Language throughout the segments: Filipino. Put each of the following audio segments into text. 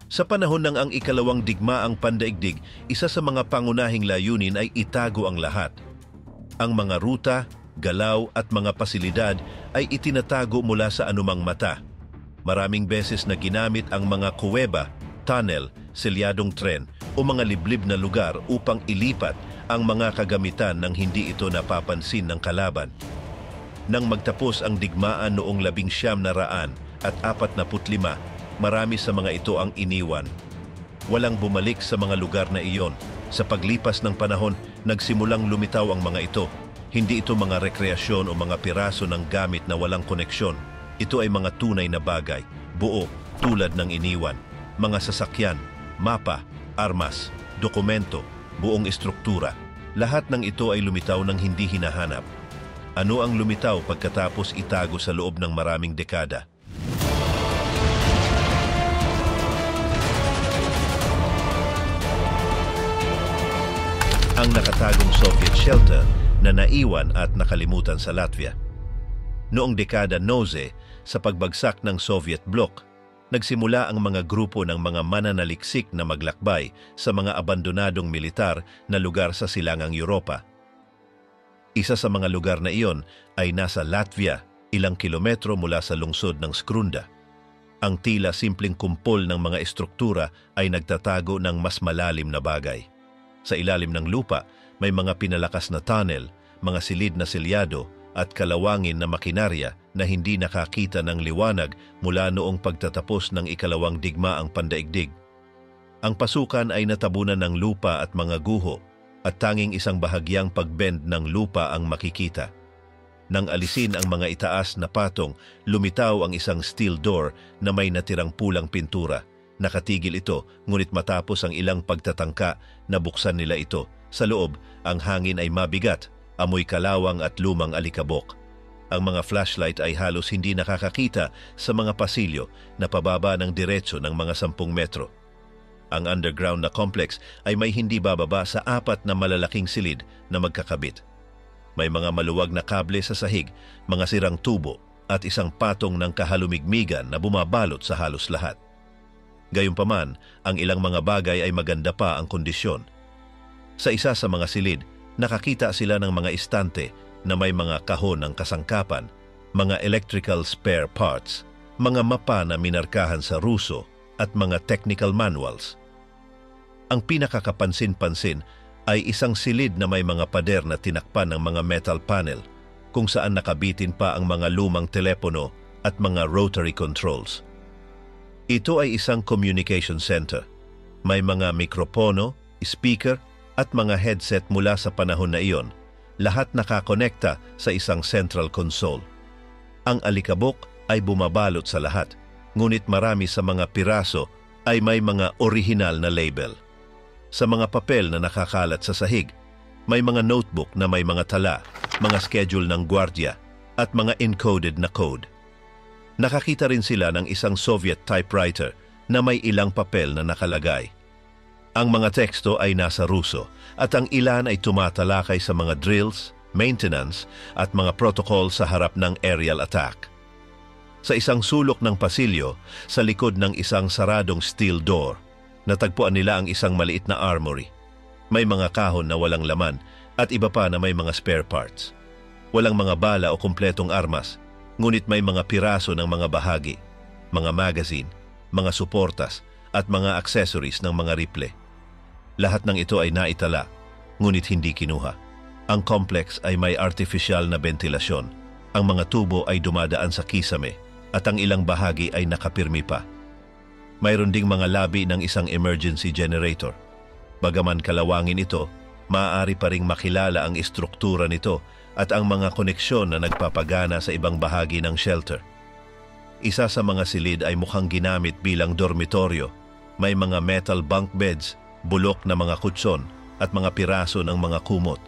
Sa panahon ng ang ikalawang digmaang pandaigdig, isa sa mga pangunahing layunin ay itago ang lahat. Ang mga ruta, galaw at mga pasilidad ay itinatago mula sa anumang mata. Maraming beses na ginamit ang mga kuweba, tunnel, selyadong tren o mga liblib na lugar upang ilipat ang mga kagamitan nang hindi ito napapansin ng kalaban. Nang magtapos ang digmaan noong 1945, marami sa mga ito ang iniwan. Walang bumalik sa mga lugar na iyon. Sa paglipas ng panahon, nagsimulang lumitaw ang mga ito. Hindi ito mga rekreasyon o mga piraso ng gamit na walang koneksyon. Ito ay mga tunay na bagay, buo, tulad ng iniwan. Mga sasakyan, mapa, armas, dokumento, buong estruktura. Lahat ng ito ay lumitaw ng hindi hinahanap. Ano ang lumitaw pagkatapos itago sa loob ng maraming dekada? Ang nakatagong Soviet shelter na naiwan at nakalimutan sa Latvia. Noong dekada 90, sa pagbagsak ng Soviet Bloc, nagsimula ang mga grupo ng mga mananaliksik na maglakbay sa mga abandonadong militar na lugar sa silangang Europa. Isa sa mga lugar na iyon ay nasa Latvia, ilang kilometro mula sa lungsod ng Skrunda. Ang tila simpleng kumpol ng mga estruktura ay nagtatago ng mas malalim na bagay. Sa ilalim ng lupa, may mga pinalakas na tunnel, mga silid na selyado at kalawangin na makinarya na hindi nakakita ng liwanag mula noong pagtatapos ng ikalawang digmaang pandaigdig. Ang pasukan ay natabunan ng lupa at mga guho at tanging isang bahagyang pagbend ng lupa ang makikita. Nang alisin ang mga itaas na patong, lumitaw ang isang steel door na may natirang pulang pintura. Nakatigil ito, ngunit matapos ang ilang pagtatangka, nabuksan nila ito. Sa loob, ang hangin ay mabigat, amoy kalawang at lumang alikabok. Ang mga flashlight ay halos hindi nakakakita sa mga pasilyo na pababa ng diretso ng mga 10 metro. Ang underground na complex ay may hindi bababa sa 4 na malalaking silid na magkakabit. May mga maluwag na kable sa sahig, mga sirang tubo at isang patong ng kahalumigmigan na bumabalot sa halos lahat. Gayunpaman, ang ilang mga bagay ay maganda pa ang kondisyon. Sa isa sa mga silid, nakakita sila ng mga istante na may mga kahon ng kasangkapan, mga electrical spare parts, mga mapa na minarkahan sa Ruso at mga technical manuals. Ang pinakakapansin-pansin ay isang silid na may mga pader na tinakpan ng mga metal panel kung saan nakabitin pa ang mga lumang telepono at mga rotary controls. Ito ay isang communication center. May mga mikropono, speaker at mga headset mula sa panahon na iyon. Lahat nakakonekta sa isang central console. Ang alikabok ay bumabalot sa lahat, ngunit marami sa mga piraso ay may mga orihinal na label. Sa mga papel na nakakalat sa sahig, may mga notebook na may mga tala, mga schedule ng gwardiya at mga encoded na code. Nakakita rin sila ng isang Soviet typewriter na may ilang papel na nakalagay. Ang mga teksto ay nasa Ruso at ang ilan ay tumatalakay sa mga drills, maintenance at mga protocol sa harap ng aerial attack. Sa isang sulok ng pasilyo, sa likod ng isang saradong steel door, natagpuan nila ang isang maliit na armory. May mga kahon na walang laman at iba pa na may mga spare parts. Walang mga bala o kumpletong armas, ngunit may mga piraso ng mga bahagi, mga magazine, mga suportas at mga accessories ng mga rifle. Lahat ng ito ay naitala, ngunit hindi kinuha. Ang complex ay may artificial na ventilasyon. Ang mga tubo ay dumadaan sa kisame at ang ilang bahagi ay nakapirmi pa. Mayroon ding mga labi ng isang emergency generator. Bagaman kalawangin ito, maaari pa ring makilala ang istruktura nito at ang mga koneksyon na nagpapagana sa ibang bahagi ng shelter. Isa sa mga silid ay mukhang ginamit bilang dormitoryo. May mga metal bunk beds, bulok na mga kutson at mga piraso ng mga kumot.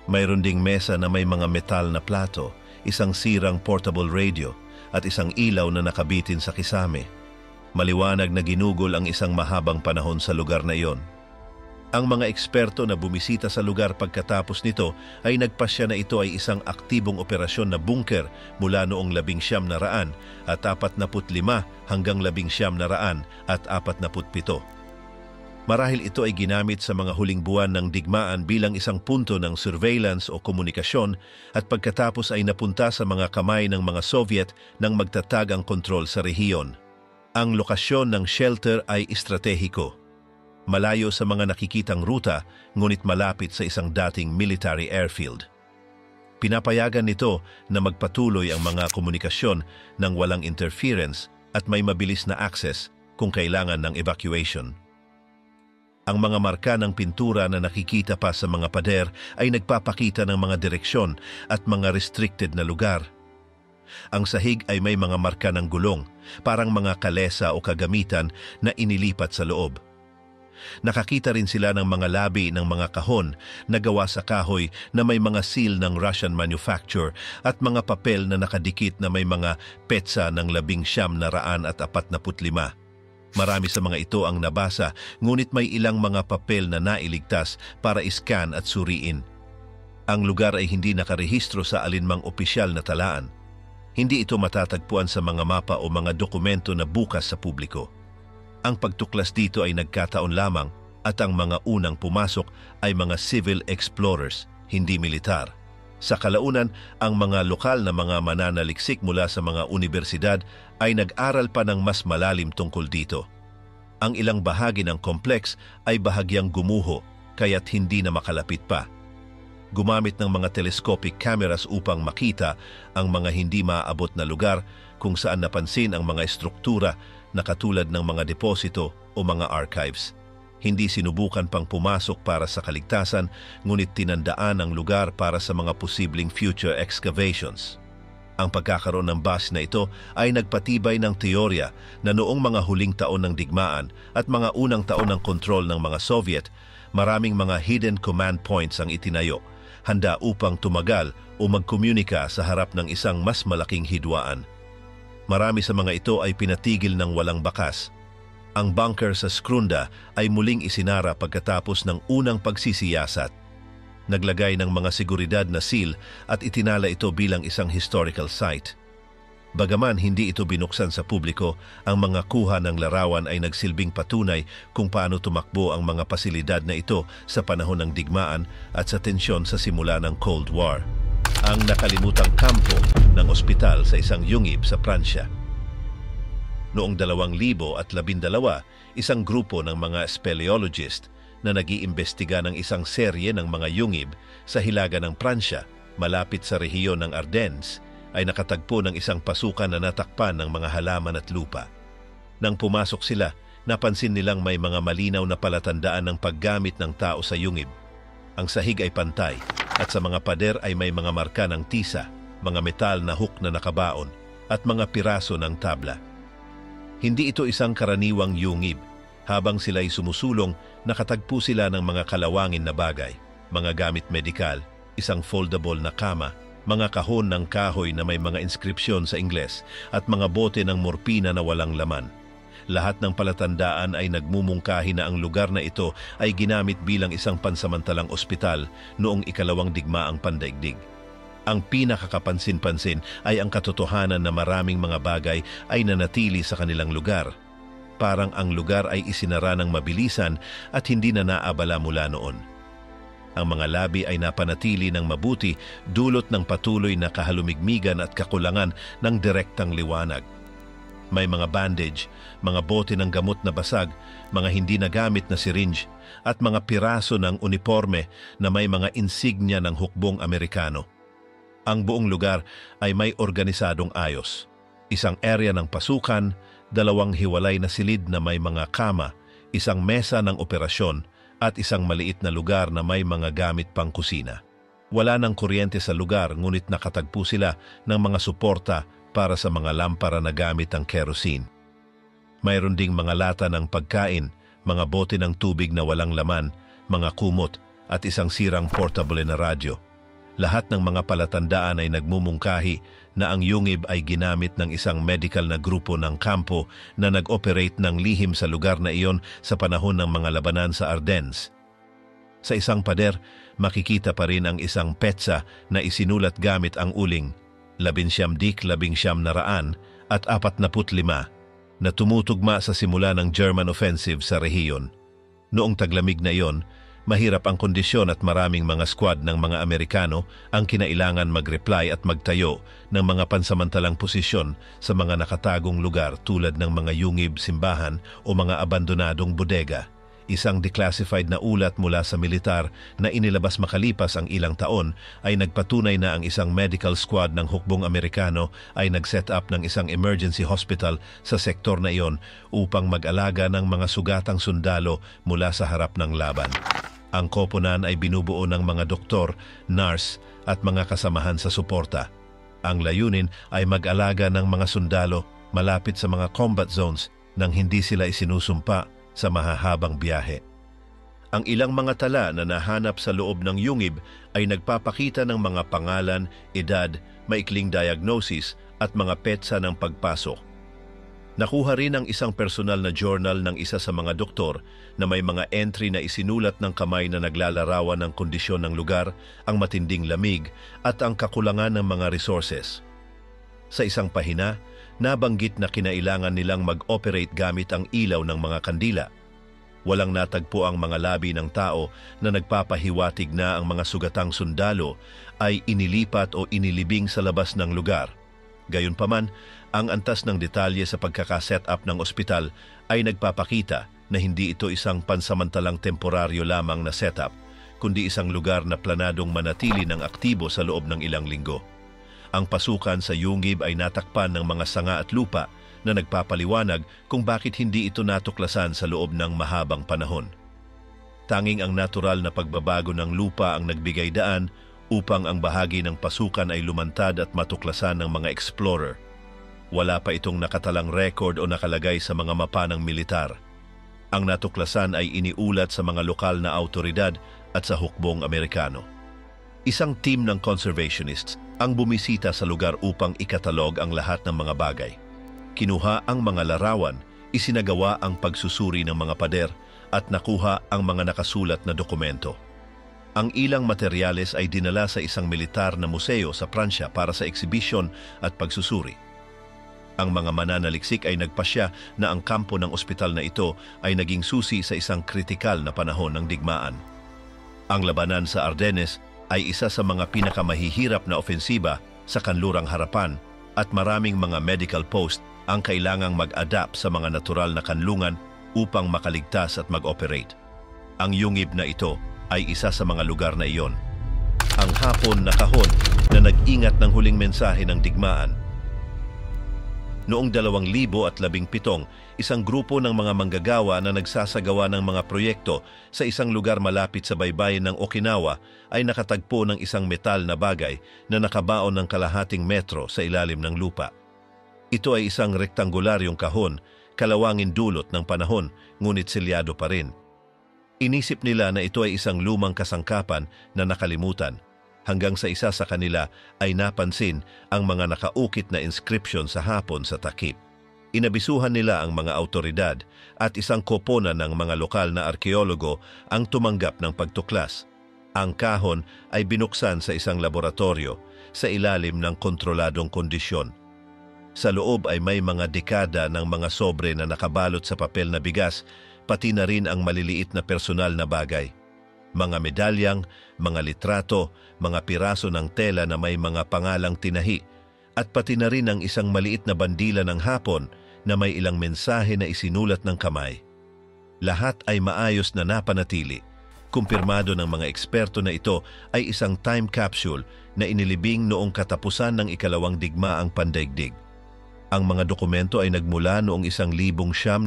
Mayroon ding mesa na may mga metal na plato, isang sirang portable radio at isang ilaw na nakabitin sa kisame. Maliwanag na ginugol ang isang mahabang panahon sa lugar na iyon. Ang mga eksperto na bumisita sa lugar pagkatapos nito ay nagpasya na ito ay isang aktibong operasyon na bunker mula noong 1900 at 45 hanggang 1900 at 47. Marahil ito ay ginamit sa mga huling buwan ng digmaan bilang isang punto ng surveillance o komunikasyon at pagkatapos ay napunta sa mga kamay ng mga Soviet nang magtatag ang kontrol sa rehiyon. Ang lokasyon ng shelter ay estratehiko. Malayo sa mga nakikitang ruta, ngunit malapit sa isang dating military airfield. Pinapayagan nito na magpatuloy ang mga komunikasyon ng walang interference at may mabilis na access kung kailangan ng evacuation. Ang mga marka ng pintura na nakikita pa sa mga pader ay nagpapakita ng mga direksyon at mga restricted na lugar. Ang sahig ay may mga marka ng gulong, parang mga kalesa o kagamitan na inilipat sa loob. Nakakita rin sila ng mga labi ng mga kahon na gawa sa kahoy na may mga seal ng Russian manufacture at mga papel na nakadikit na may mga petsa ng 1945. Marami sa mga ito ang nabasa, ngunit may ilang mga papel na nailigtas para iskan at suriin. Ang lugar ay hindi nakarehistro sa alinmang opisyal na talaan. Hindi ito matatagpuan sa mga mapa o mga dokumento na bukas sa publiko. Ang pagtuklas dito ay nagkataon lamang at ang mga unang pumasok ay mga civil explorers, hindi militar. Sa kalaunan, ang mga lokal na mga mananaliksik mula sa mga universidad ay nag-aral pa ng mas malalim tungkol dito. Ang ilang bahagi ng kompleks ay bahagyang gumuho, kaya't hindi na makalapit pa. Gumamit ng mga telescopic cameras upang makita ang mga hindi maaabot na lugar kung saan napansin ang mga estruktura na katulad ng mga deposito o mga archives. Hindi sinubukan pang pumasok para sa kaligtasan, ngunit tinandaan ang lugar para sa mga posibleng future excavations. Ang pagkakaroon ng base na ito ay nagpatibay ng teorya na noong mga huling taon ng digmaan at mga unang taon ng kontrol ng mga Soviet, maraming mga hidden command points ang itinayo, handa upang tumagal o magkomunika sa harap ng isang mas malaking hidwaan. Marami sa mga ito ay pinatigil ng walang bakas. Ang bunker sa Skrunda ay muling isinara pagkatapos ng unang pagsisiyasat. Naglagay ng mga seguridad na seal at itinala ito bilang isang historical site. Bagaman hindi ito binuksan sa publiko, ang mga kuha ng larawan ay nagsilbing patunay kung paano tumakbo ang mga pasilidad na ito sa panahon ng digmaan at sa tensyon sa simula ng Cold War. Ang nakalimutang kampo ng ospital sa isang yungib sa Pransya. Noong 2012, isang grupo ng mga speleologist na nag-iimbestiga ng isang serye ng mga yungib sa hilaga ng Pransya, malapit sa rehiyon ng Ardennes, ay nakatagpo ng isang pasukan na natakpan ng mga halaman at lupa. Nang pumasok sila, napansin nilang may mga malinaw na palatandaan ng paggamit ng tao sa yungib. Ang sahig ay pantay at sa mga pader ay may mga marka ng tisa, mga metal na hook na nakabaon at mga piraso ng tabla. Hindi ito isang karaniwang yungib. Habang sila'y sumusulong, nakatagpo sila ng mga kalawangin na bagay, mga gamit medikal, isang foldable na kama, mga kahon ng kahoy na may mga inskripsyon sa Ingles at mga bote ng morpina na walang laman. Lahat ng palatandaan ay nagmumungkahi na ang lugar na ito ay ginamit bilang isang pansamantalang ospital noong ikalawang digmaang pandaigdig. Ang pinakakapansin-pansin ay ang katotohanan na maraming mga bagay ay nanatili sa kanilang lugar. Parang ang lugar ay isinara ng mabilisan at hindi na naabala mula noon. Ang mga labi ay napanatili ng mabuti dulot ng patuloy na kahalumigmigan at kakulangan ng direktang liwanag. May mga bandage, mga bote ng gamot na basag, mga hindi nagamit na syringe, at mga piraso ng uniforme na may mga insignya ng hukbong Amerikano. Ang buong lugar ay may organisadong ayos. Isang area ng pasukan, 2 hiwalay na silid na may mga kama, isang mesa ng operasyon, at isang maliit na lugar na may mga gamit pang kusina. Wala ng kuryente sa lugar, ngunit nakatagpo sila ng mga suporta para sa mga lampara na gamit ang kerosene. Mayroon ding mga lata ng pagkain, mga bote ng tubig na walang laman, mga kumot at isang sirang portable na radyo. Lahat ng mga palatandaan ay nagmumungkahi na ang yungib ay ginamit ng isang medical na grupo ng kampo na nag-operate ng lihim sa lugar na iyon sa panahon ng mga labanan sa Ardennes. Sa isang pader, makikita pa rin ang isang petsa na isinulat gamit ang uling 19 dik 19 at 45 na tumutugma sa simula ng German offensive sa rehiyon. Noong taglamig na iyon, mahirap ang kondisyon at maraming mga squad ng mga Amerikano ang kinailangan mag-reply at magtayo ng mga pansamantalang posisyon sa mga nakatagong lugar tulad ng mga yungib, simbahan o mga abandonadong bodega. Isang declassified na ulat mula sa militar na inilabas makalipas ang ilang taon ay nagpatunay na ang isang medical squad ng hukbong Amerikano ay nag-set up ng isang emergency hospital sa sektor na iyon upang mag-alaga ng mga sugatang sundalo mula sa harap ng laban. Ang koponan ay binubuo ng mga doktor, nurse at mga kasamahan sa suporta. Ang layunin ay mag-alaga ng mga sundalo malapit sa mga combat zones nang hindi sila isinusumpa sa mahahabang biyahe. Ang ilang mga tala na nahanap sa loob ng yungib ay nagpapakita ng mga pangalan, edad, maikling diagnosis at mga petsa ng pagpasok. Nakuha rin ang isang personal na journal ng isa sa mga doktor na may mga entry na isinulat ng kamay na naglalarawan ng kondisyon ng lugar, ang matinding lamig at ang kakulangan ng mga resources. Sa isang pahina, nabanggit na kinailangan nilang mag-operate gamit ang ilaw ng mga kandila. Walang natagpo ang mga labi ng tao na nagpapahiwatig na ang mga sugatang sundalo ay inilipat o inilibing sa labas ng lugar. Gayunpaman, ang antas ng detalye sa pagkakaset up ng ospital ay nagpapakita na hindi ito isang pansamantalang temporaryo lamang na setup, kundi isang lugar na planadong manatili ng aktibo sa loob ng ilang linggo. Ang pasukan sa yungib ay natakpan ng mga sanga at lupa na nagpapaliwanag kung bakit hindi ito natuklasan sa loob ng mahabang panahon. Tanging ang natural na pagbabago ng lupa ang nagbigay daan upang ang bahagi ng pasukan ay lumantad at matuklasan ng mga explorer. Wala pa itong nakatalang record o nakalagay sa mga mapa ng militar. Ang natuklasan ay iniulat sa mga lokal na autoridad at sa hukbong Amerikano. Isang team ng conservationists ang bumisita sa lugar upang ikatalog ang lahat ng mga bagay. Kinuha ang mga larawan, isinagawa ang pagsusuri ng mga pader at nakuha ang mga nakasulat na dokumento. Ang ilang materyales ay dinala sa isang militar na museo sa Pransya para sa exhibition at pagsusuri. Ang mga mananaliksik ay nagpasya na ang kampo ng ospital na ito ay naging susi sa isang kritikal na panahon ng digmaan. Ang labanan sa Ardennes ay isa sa mga pinakamahihirap na ofensiba sa kanlurang harapan at maraming mga medical post ang kailangang mag-adapt sa mga natural na kanlungan upang makaligtas at mag-operate. Ang yungib na ito ay isa sa mga lugar na iyon. Ang hapon na kahon na nag-ingat ng huling mensahe ng digmaan. Noong 2017, isang grupo ng mga manggagawa na nagsasagawa ng mga proyekto sa isang lugar malapit sa baybayin ng Okinawa ay nakatagpo ng isang metal na bagay na nakabaon ng kalahating metro sa ilalim ng lupa. Ito ay isang rektangularyong kahon, kalawangin dulot ng panahon, ngunit selyado pa rin. Inisip nila na ito ay isang lumang kasangkapan na nakalimutan, hanggang sa isa sa kanila ay napansin ang mga nakaukit na inscription sa hapon sa takip. Inabisuhan nila ang mga autoridad at isang koponan ng mga lokal na arkeologo ang tumanggap ng pagtuklas. Ang kahon ay binuksan sa isang laboratorio sa ilalim ng kontroladong kondisyon. Sa loob ay may mga dekada ng mga sobre na nakabalot sa papel na bigas, pati na rin ang maliliit na personal na bagay. Mga medalyang, mga litrato, mga piraso ng tela na may mga pangalang tinahi, at pati na rin ang isang maliit na bandila ng hapon na may ilang mensahe na isinulat ng kamay. Lahat ay maayos na napanatili. Kumpirmado ng mga eksperto na ito ay isang time capsule na inilibing noong katapusan ng ikalawang digmaang pandaigdig. Ang mga dokumento ay nagmula noong 1940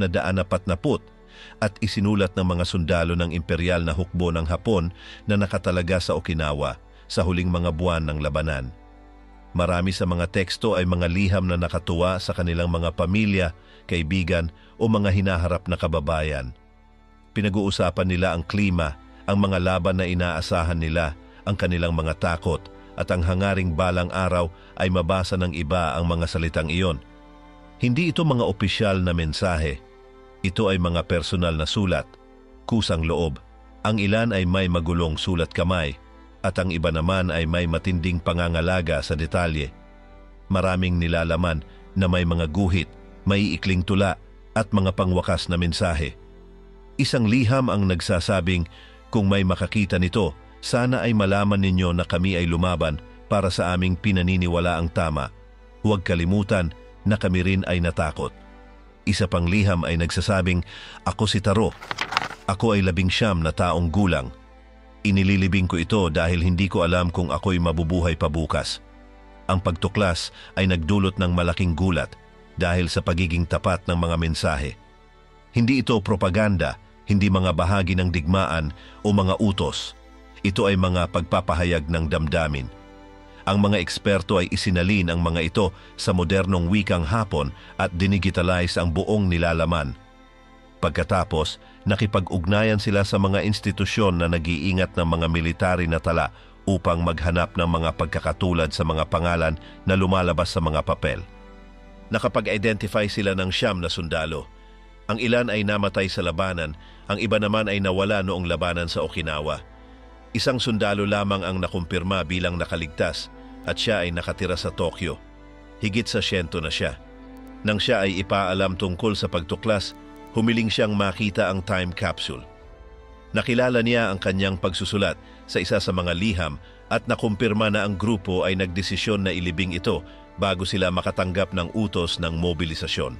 at isinulat ng mga sundalo ng imperial na hukbo ng Hapon na nakatalaga sa Okinawa sa huling mga buwan ng labanan. Marami sa mga teksto ay mga liham na nakatuwa sa kanilang mga pamilya, kaibigan o mga hinaharap na kababayan. Pinag-uusapan nila ang klima, ang mga laban na inaasahan nila, ang kanilang mga takot at ang hangaring balang araw ay mabasa ng iba ang mga salitang iyon. Hindi ito mga opisyal na mensahe. Ito ay mga personal na sulat, kusang loob, Ang ilan ay may magulong sulat kamay at ang iba naman ay may matinding pangangalaga sa detalye. Maraming nilalaman na may mga guhit, may ikling tula at mga pangwakas na mensahe. Isang liham ang nagsasabing, kung may makakita nito, sana ay malaman ninyo na kami ay lumaban para sa aming pinaniniwalaang tama. Huwag kalimutan na kami rin ay natakot. Isa pang liham ay nagsasabing, ako si Taro. Ako ay 19 na taong gulang. Inililibing ko ito dahil hindi ko alam kung ako'y mabubuhay pa bukas. Ang pagtuklas ay nagdulot ng malaking gulat dahil sa pagiging tapat ng mga mensahe. Hindi ito propaganda, hindi mga bahagi ng digmaan o mga utos. Ito ay mga pagpapahayag ng damdamin. Ang mga eksperto ay isinalin ang mga ito sa modernong wikang Hapon at dinigitalize ang buong nilalaman. Pagkatapos, nakipag-ugnayan sila sa mga institusyon na nag-iingat ng mga military na tala upang maghanap ng mga pagkakatulad sa mga pangalan na lumalabas sa mga papel. Nakapag-identify sila ng 9 na sundalo. Ang ilan ay namatay sa labanan, ang iba naman ay nawala noong labanan sa Okinawa. Isang sundalo lamang ang nakumpirma bilang nakaligtas at siya ay nakatira sa Tokyo. Higit sa 100 na siya. Nang siya ay ipaalam tungkol sa pagtuklas, humiling siyang makita ang time capsule. Nakilala niya ang kanyang pagsusulat sa isa sa mga liham at nakumpirma na ang grupo ay nagdesisyon na ilibing ito bago sila makatanggap ng utos ng mobilisasyon.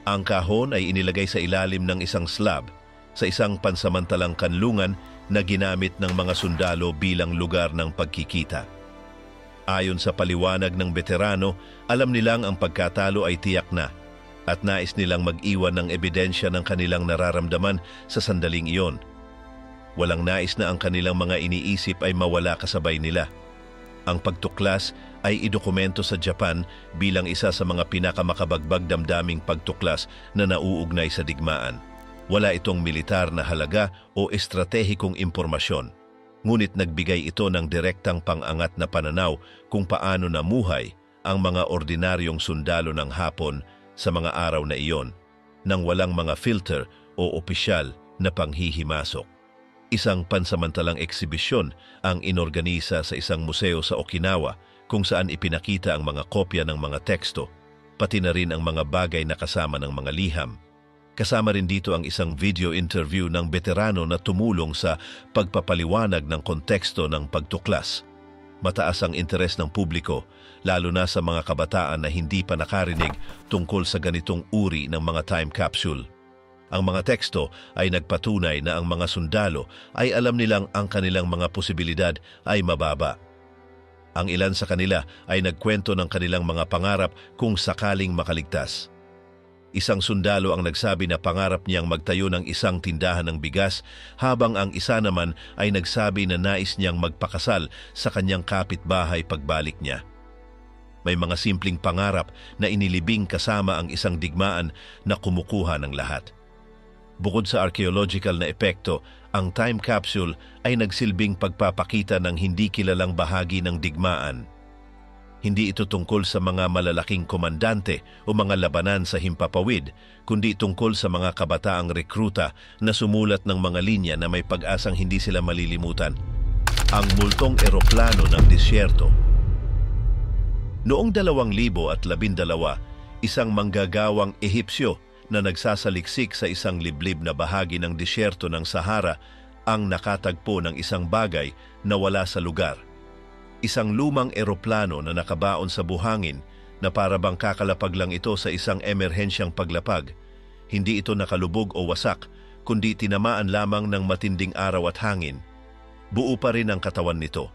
Ang kahon ay inilagay sa ilalim ng isang slab sa isang pansamantalang kanlungan na ginamit ng mga sundalo bilang lugar ng pagkikita. Ayon sa paliwanag ng veterano, alam nilang ang pagkatalo ay tiyak na at nais nilang mag-iwan ng ebidensya ng kanilang nararamdaman sa sandaling iyon. Walang nais na ang kanilang mga iniisip ay mawala kasabay nila. Ang pagtuklas ay idokumento sa Japan bilang isa sa mga pinakamakabagbag damdaming pagtuklas na nauugnay sa digmaan. Wala itong militar na halaga o estratehikong impormasyon. Ngunit nagbigay ito ng direktang pangangat na pananaw kung paano namuhay ang mga ordinaryong sundalo ng Hapon sa mga araw na iyon, nang walang mga filter o opisyal na panghihimasok. Isang pansamantalang eksibisyon ang inorganisa sa isang museo sa Okinawa kung saan ipinakita ang mga kopya ng mga teksto, pati na rin ang mga bagay na kasama ng mga liham. Kasama rin dito ang isang video interview ng veterano na tumulong sa pagpapaliwanag ng konteksto ng pagtuklas. Mataas ang interes ng publiko, lalo na sa mga kabataan na hindi pa nakarinig tungkol sa ganitong uri ng mga time capsule. Ang mga teksto ay nagpatunay na ang mga sundalo ay alam nilang ang kanilang mga posibilidad ay mababa. Ang ilan sa kanila ay nagkwento ng kanilang mga pangarap kung sakaling makaligtas. Isang sundalo ang nagsabi na pangarap niyang magtayo ng isang tindahan ng bigas, habang ang isa naman ay nagsabi na nais niyang magpakasal sa kanyang kapitbahay pagbalik niya. May mga simpleng pangarap na inilibing kasama ang isang digmaan na kumukuha ng lahat. Bukod sa archaeological na epekto, ang time capsule ay nagsilbing pagpapakita ng hindi kilalang bahagi ng digmaan. Hindi ito tungkol sa mga malalaking komandante o mga labanan sa himpapawid, kundi tungkol sa mga kabataang rekruta na sumulat ng mga linya na may pag-asang hindi sila malilimutan. Ang multong eroplano ng disyerto. Noong 2012, isang manggagawang Ehipsyo na nagsasaliksik sa isang liblib na bahagi ng disyerto ng Sahara ang nakatagpo ng isang bagay na wala sa lugar. Isang lumang eroplano na nakabaon sa buhangin na para bang kakalapag lang ito sa isang emerhensyang paglapag. Hindi ito nakalubog o wasak, kundi tinamaan lamang ng matinding araw at hangin. Buo pa rin ang katawan nito.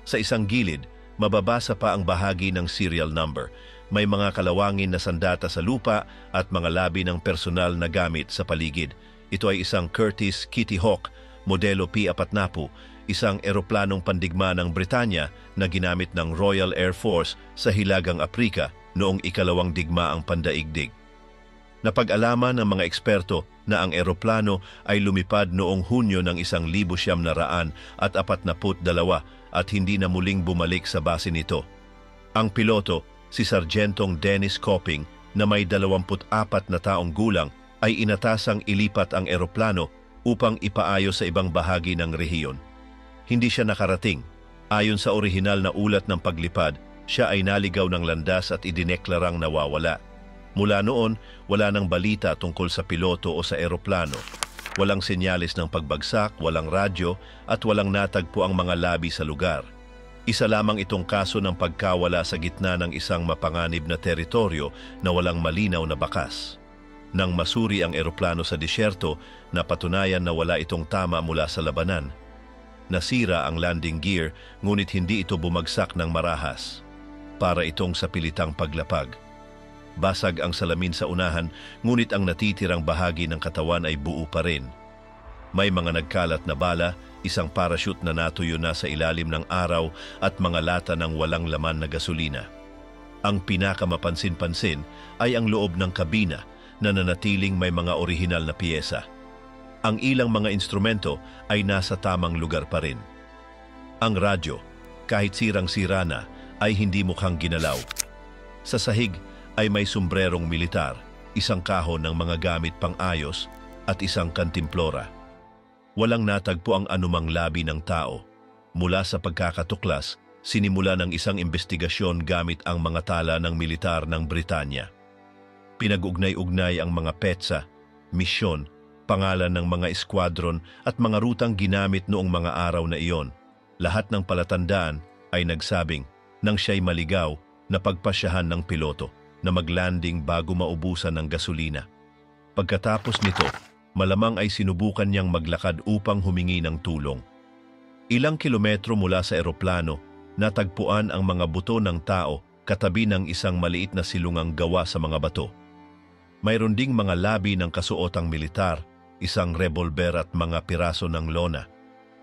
Sa isang gilid, mababasa pa ang bahagi ng serial number. May mga kalawangin na sandata sa lupa at mga labi ng personal na gamit sa paligid. Ito ay isang Curtiss Kitty Hawk, modelo P-40, isang eroplanong pandigma ng Britanya na ginamit ng Royal Air Force sa Hilagang Aprika noong ikalawang digmaang pandaigdig. Napag-alaman ng mga eksperto na ang eroplano ay lumipad noong Hunyo ng 1942 at hindi na muling bumalik sa base nito. Ang piloto, si Sargentong Dennis Copping, na may 24 na taong gulang, ay inatasang ilipat ang eroplano upang ipaayos sa ibang bahagi ng rehiyon. Hindi siya nakarating. Ayon sa orihinal na ulat ng paglipad, siya ay naligaw ng landas at idineklarang nawawala. Mula noon, wala nang balita tungkol sa piloto o sa eroplano. Walang senyales ng pagbagsak, walang radyo at walang natagpo ang mga labi sa lugar. Isa lamang itong kaso ng pagkawala sa gitna ng isang mapanganib na teritoryo na walang malinaw na bakas. Nang masuri ang eroplano sa disyerto, napatunayan na wala itong tama mula sa labanan. Nasira ang landing gear, ngunit hindi ito bumagsak ng marahas. Para itong sa pilitang paglapag. Basag ang salamin sa unahan, ngunit ang natitirang bahagi ng katawan ay buo pa rin. May mga nagkalat na bala, isang parachute na natuyo na sa ilalim ng araw at mga lata ng walang laman na gasolina. Ang pinakamapansin-pansin ay ang loob ng kabina na nanatiling may mga orihinal na piyesa. Ang ilang mga instrumento ay nasa tamang lugar pa rin. Ang radyo, kahit sirang-sira na, ay hindi mukhang ginalaw. Sa sahig ay may sombrerong militar, isang kahon ng mga gamit pang-ayos at isang kantimplora. Walang natagpo ang anumang labi ng tao. Mula sa pagkakatuklas, sinimula ng isang investigasyon gamit ang mga tala ng militar ng Britanya. Pinag-ugnay-ugnay ang mga petsa, misyon, pangalan ng mga eskwadron at mga rutang ginamit noong mga araw na iyon. Lahat ng palatandaan ay nagsabing nang siya'y maligaw na pagpasyahan ng piloto na maglanding bago maubusan ng gasolina. Pagkatapos nito, malamang ay sinubukan niyang maglakad upang humingi ng tulong. Ilang kilometro mula sa eroplano, natagpuan ang mga buto ng tao katabi ng isang maliit na silungang gawa sa mga bato. Mayroon ding mga labi ng kasuotang militar, isang revolver at mga piraso ng lona.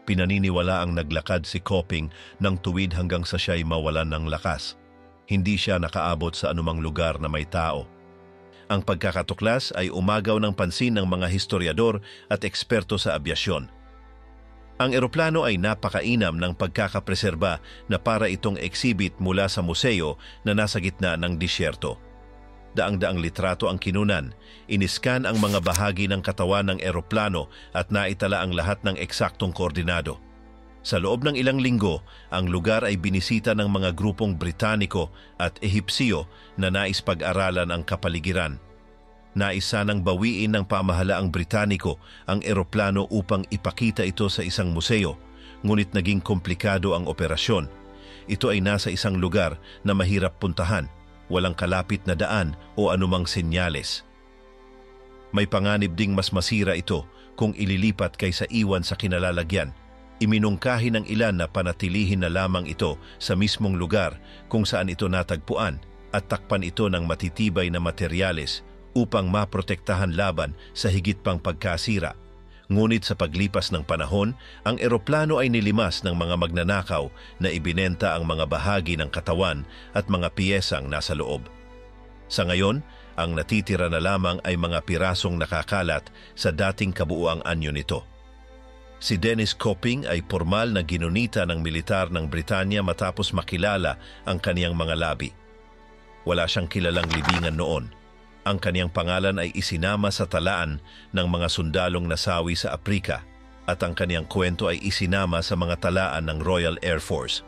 Pinaniniwala ang naglakad si Copping ng tuwid hanggang sa siya'y mawalan ng lakas. Hindi siya nakaabot sa anumang lugar na may tao. Ang pagkakatuklas ay umagaw ng pansin ng mga historiador at eksperto sa abyasyon. Ang eroplano ay napakainam ng pagkakapreserba na para itong exhibit mula sa museo na nasa gitna ng disyerto. Daang-daang litrato ang kinunan, iniskan ang mga bahagi ng katawan ng eroplano at naitala ang lahat ng eksaktong koordinado. Sa loob ng ilang linggo, ang lugar ay binisita ng mga grupong Britaniko at Ehipsyo na nais pag-aralan ang kapaligiran. Nais sanang bawiin ng pamahalaang Britaniko ang eroplano upang ipakita ito sa isang museo, ngunit naging komplikado ang operasyon. Ito ay nasa isang lugar na mahirap puntahan, walang kalapit na daan o anumang senyales. May panganib ding mas masira ito kung ililipat kaysa iwan sa kinalalagyan. Iminungkahi ng ilan na panatilihin na lamang ito sa mismong lugar kung saan ito natagpuan at takpan ito ng matitibay na materyales upang maprotektahan laban sa higit pang pagkasira. Ngunit sa paglipas ng panahon, ang eroplano ay nilimas ng mga magnanakaw na ibinenta ang mga bahagi ng katawan at mga piyesang nasa loob. Sa ngayon, ang natitira na lamang ay mga pirasong nakakalat sa dating kabuuang anyo nito. Si Dennis Copping ay formal na ginunita ng militar ng Britanya matapos makilala ang kaniyang mga labi. Wala siyang kilalang libingan noon. Ang kaniyang pangalan ay isinama sa talaan ng mga sundalong nasawi sa Aprika at ang kaniyang kwento ay isinama sa mga talaan ng Royal Air Force.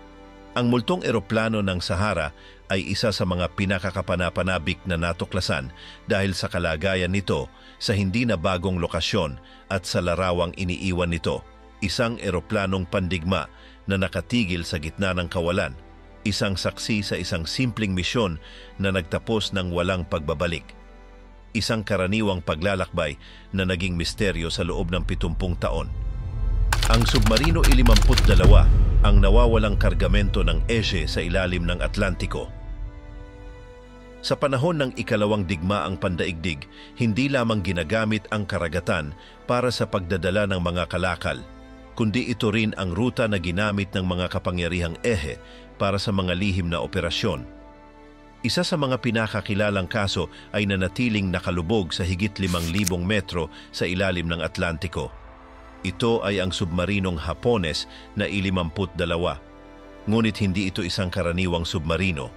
Ang multong eroplano ng Sahara ay isa sa mga pinakakapanapanabik na natuklasan dahil sa kalagayan nito sa hindi na bagong lokasyon at sa larawang iniiwan nito, isang eroplanong pandigma na nakatigil sa gitna ng kawalan, isang saksi sa isang simpleng misyon na nagtapos ng walang pagbabalik. Isang karaniwang paglalakbay na naging misteryo sa loob ng 70 taon. Ang Submarino 52 ang nawawalang kargamento ng Eshe sa ilalim ng Atlantiko. Sa panahon ng ikalawang digmaang pandaigdig, hindi lamang ginagamit ang karagatan para sa pagdadala ng mga kalakal, kundi ito rin ang ruta na ginamit ng mga kapangyarihang Ehe para sa mga lihim na operasyon. Isa sa mga pinakakilalang kaso ay nanatiling nakalubog sa higit 5,000 metro sa ilalim ng Atlantiko. Ito ay ang submarinong Hapones na I-52, ngunit hindi ito isang karaniwang submarino.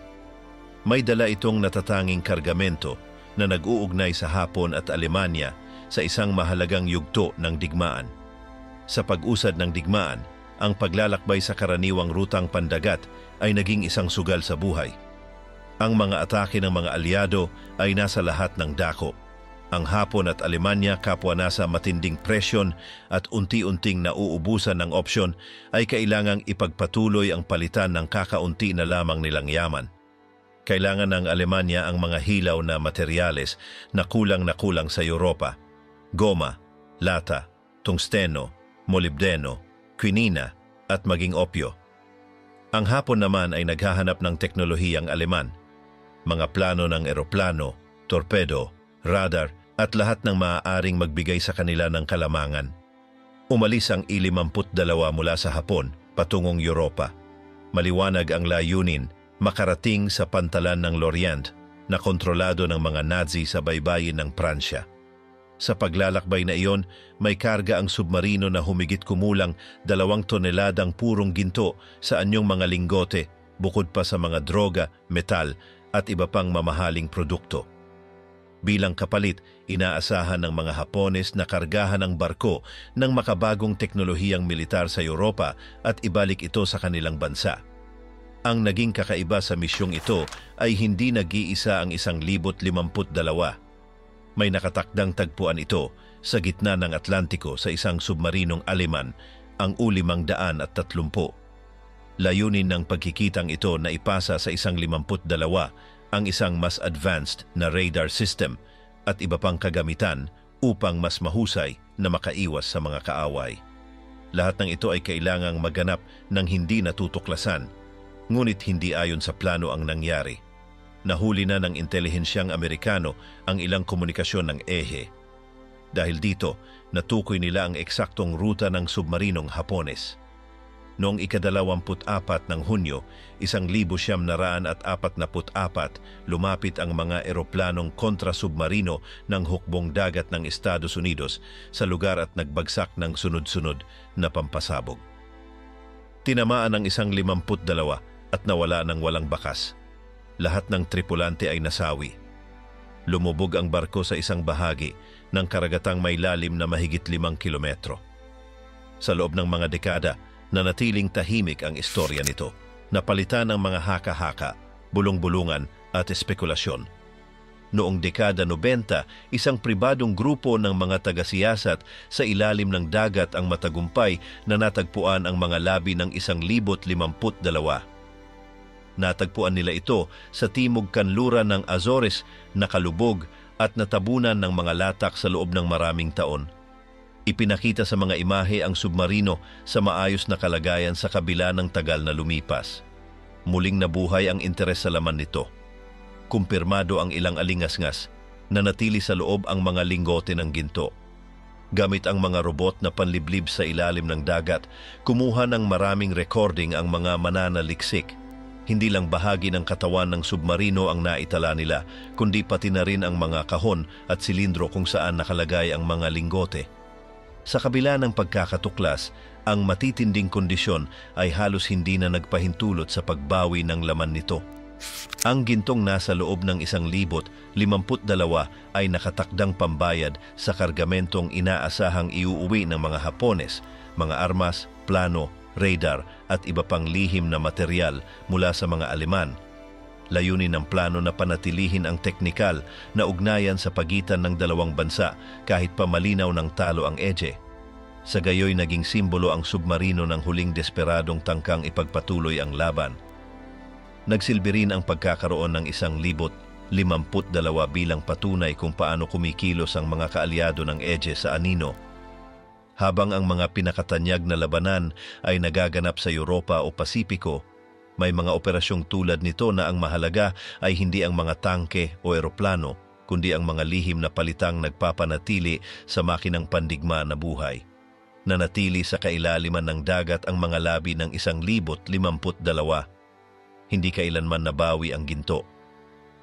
May dala itong natatanging kargamento na nag-uugnay sa Hapon at Alemanya sa isang mahalagang yugto ng digmaan. Sa pag-usad ng digmaan, ang paglalakbay sa karaniwang rutang pandagat ay naging isang sugal sa buhay. Ang mga atake ng mga alyado ay nasa lahat ng dako. Ang Hapon at Alemanya kapwa nasa matinding presyon at unti-unting nauubusan ng opsyon ay kailangang ipagpatuloy ang palitan ng kakaunti na lamang nilang yaman. Kailangan ng Alemanya ang mga hilaw na materyales na kulang sa Europa: goma, lata, tungsteno, molibdeno, quinina at maging opyo. Ang Hapon naman ay naghahanap ng teknolohiyang Aleman: mga plano ng eroplano, torpedo, radar at lahat ng maaaring magbigay sa kanila ng kalamangan. Umalis ang I-52 mula sa Hapon patungong Europa. Maliwanag ang layunin: makarating sa pantalan ng Lorient na kontrolado ng mga Nazi sa baybayin ng Pransya. Sa paglalakbay na iyon, may karga ang submarino na humigit kumulang 2 toneladang purong ginto sa anyong mga linggote, bukod pa sa mga droga, metal at iba pang mamahaling produkto. Bilang kapalit, inaasahan ng mga Hapones na kargahan ang barko ng makabagong teknolohiyang militar sa Europa at ibalik ito sa kanilang bansa. Ang naging kakaiba sa misyong ito ay hindi nag-iisa ang 1,052. May nakatakdang tagpuan ito sa gitna ng Atlantiko sa isang submarinong Aleman, ang U-530. Layunin ng pagkikitang ito na ipasa sa 1,052 ang isang mas advanced na radar system at iba pang kagamitan upang mas mahusay na makaiwas sa mga kaaway. Lahat ng ito ay kailangang maganap ng hindi natutuklasan, ngunit hindi ayon sa plano ang nangyari. Nahuli na ng intelihensyang Amerikano ang ilang komunikasyon ng ehe. Dahil dito, natukoy nila ang eksaktong ruta ng submarinong Hapones. Noong ika-24 ng Hunyo, 1944, lumapit ang mga eroplanong kontrasubmarino ng hukbong dagat ng Estados Unidos sa lugar at nagbagsak ng sunod-sunod na pampasabog. Tinamaan ang 1,052 at nawala ng walang bakas. Lahat ng tripulante ay nasawi. Lumubog ang barko sa isang bahagi ng karagatang may lalim na mahigit 5 kilometro. Sa loob ng mga dekada, nanatiling tahimik ang istorya nito, napalitan ng mga haka-haka, bulong-bulungan at espekulasyon. Noong dekada 90, isang pribadong grupo ng mga taga-siyasat sa ilalim ng dagat ang matagumpay na natagpuan ang mga labi ng 1,052. Natagpuan nila ito sa timog kanluran ng Azores, nakalubog at natabunan ng mga latak sa loob ng maraming taon. Ipinakita sa mga imahe ang submarino sa maayos na kalagayan sa kabila ng tagal na lumipas. Muling nabuhay ang interes sa laman nito. Kumpirmado ang ilang alingasngas na natili sa loob ang mga lingote ng ginto. Gamit ang mga robot na panliblib sa ilalim ng dagat, kumuha ng maraming recording ang mga mananaliksik. Hindi lang bahagi ng katawan ng submarino ang naitala nila, kundi pati na rin ang mga kahon at silindro kung saan nakalagay ang mga lingote. Sa kabila ng pagkakatuklas, ang matitinding kondisyon ay halos hindi na nagpahintulot sa pagbawi ng laman nito. Ang gintong nasa loob ng 1,052 ay nakatakdang pambayad sa kargamentong inaasahang iuuwi ng mga Hapones, mga armas, plano, radar at iba pang lihim na materyal mula sa mga Aleman. Layunin ng plano na panatilihin ang teknikal na ugnayan sa pagitan ng dalawang bansa kahit pa malinaw ng talo ang edge. Sa gayoy naging simbolo ang submarino ng huling desperadong tangkang ipagpatuloy ang laban. Nagsilbi rin ang pagkakaroon ng 1,052 bilang patunay kung paano kumikilos ang mga kaalyado ng edge sa anino. Habang ang mga pinakatanyag na labanan ay nagaganap sa Europa o Pasipiko, may mga operasyong tulad nito na ang mahalaga ay hindi ang mga tangke o eroplano, kundi ang mga lihim na palitang nagpapanatili sa makinang pandigma na buhay. Nanatili sa kailaliman ng dagat ang mga labi ng 1,052. Hindi kailanman nabawi ang ginto.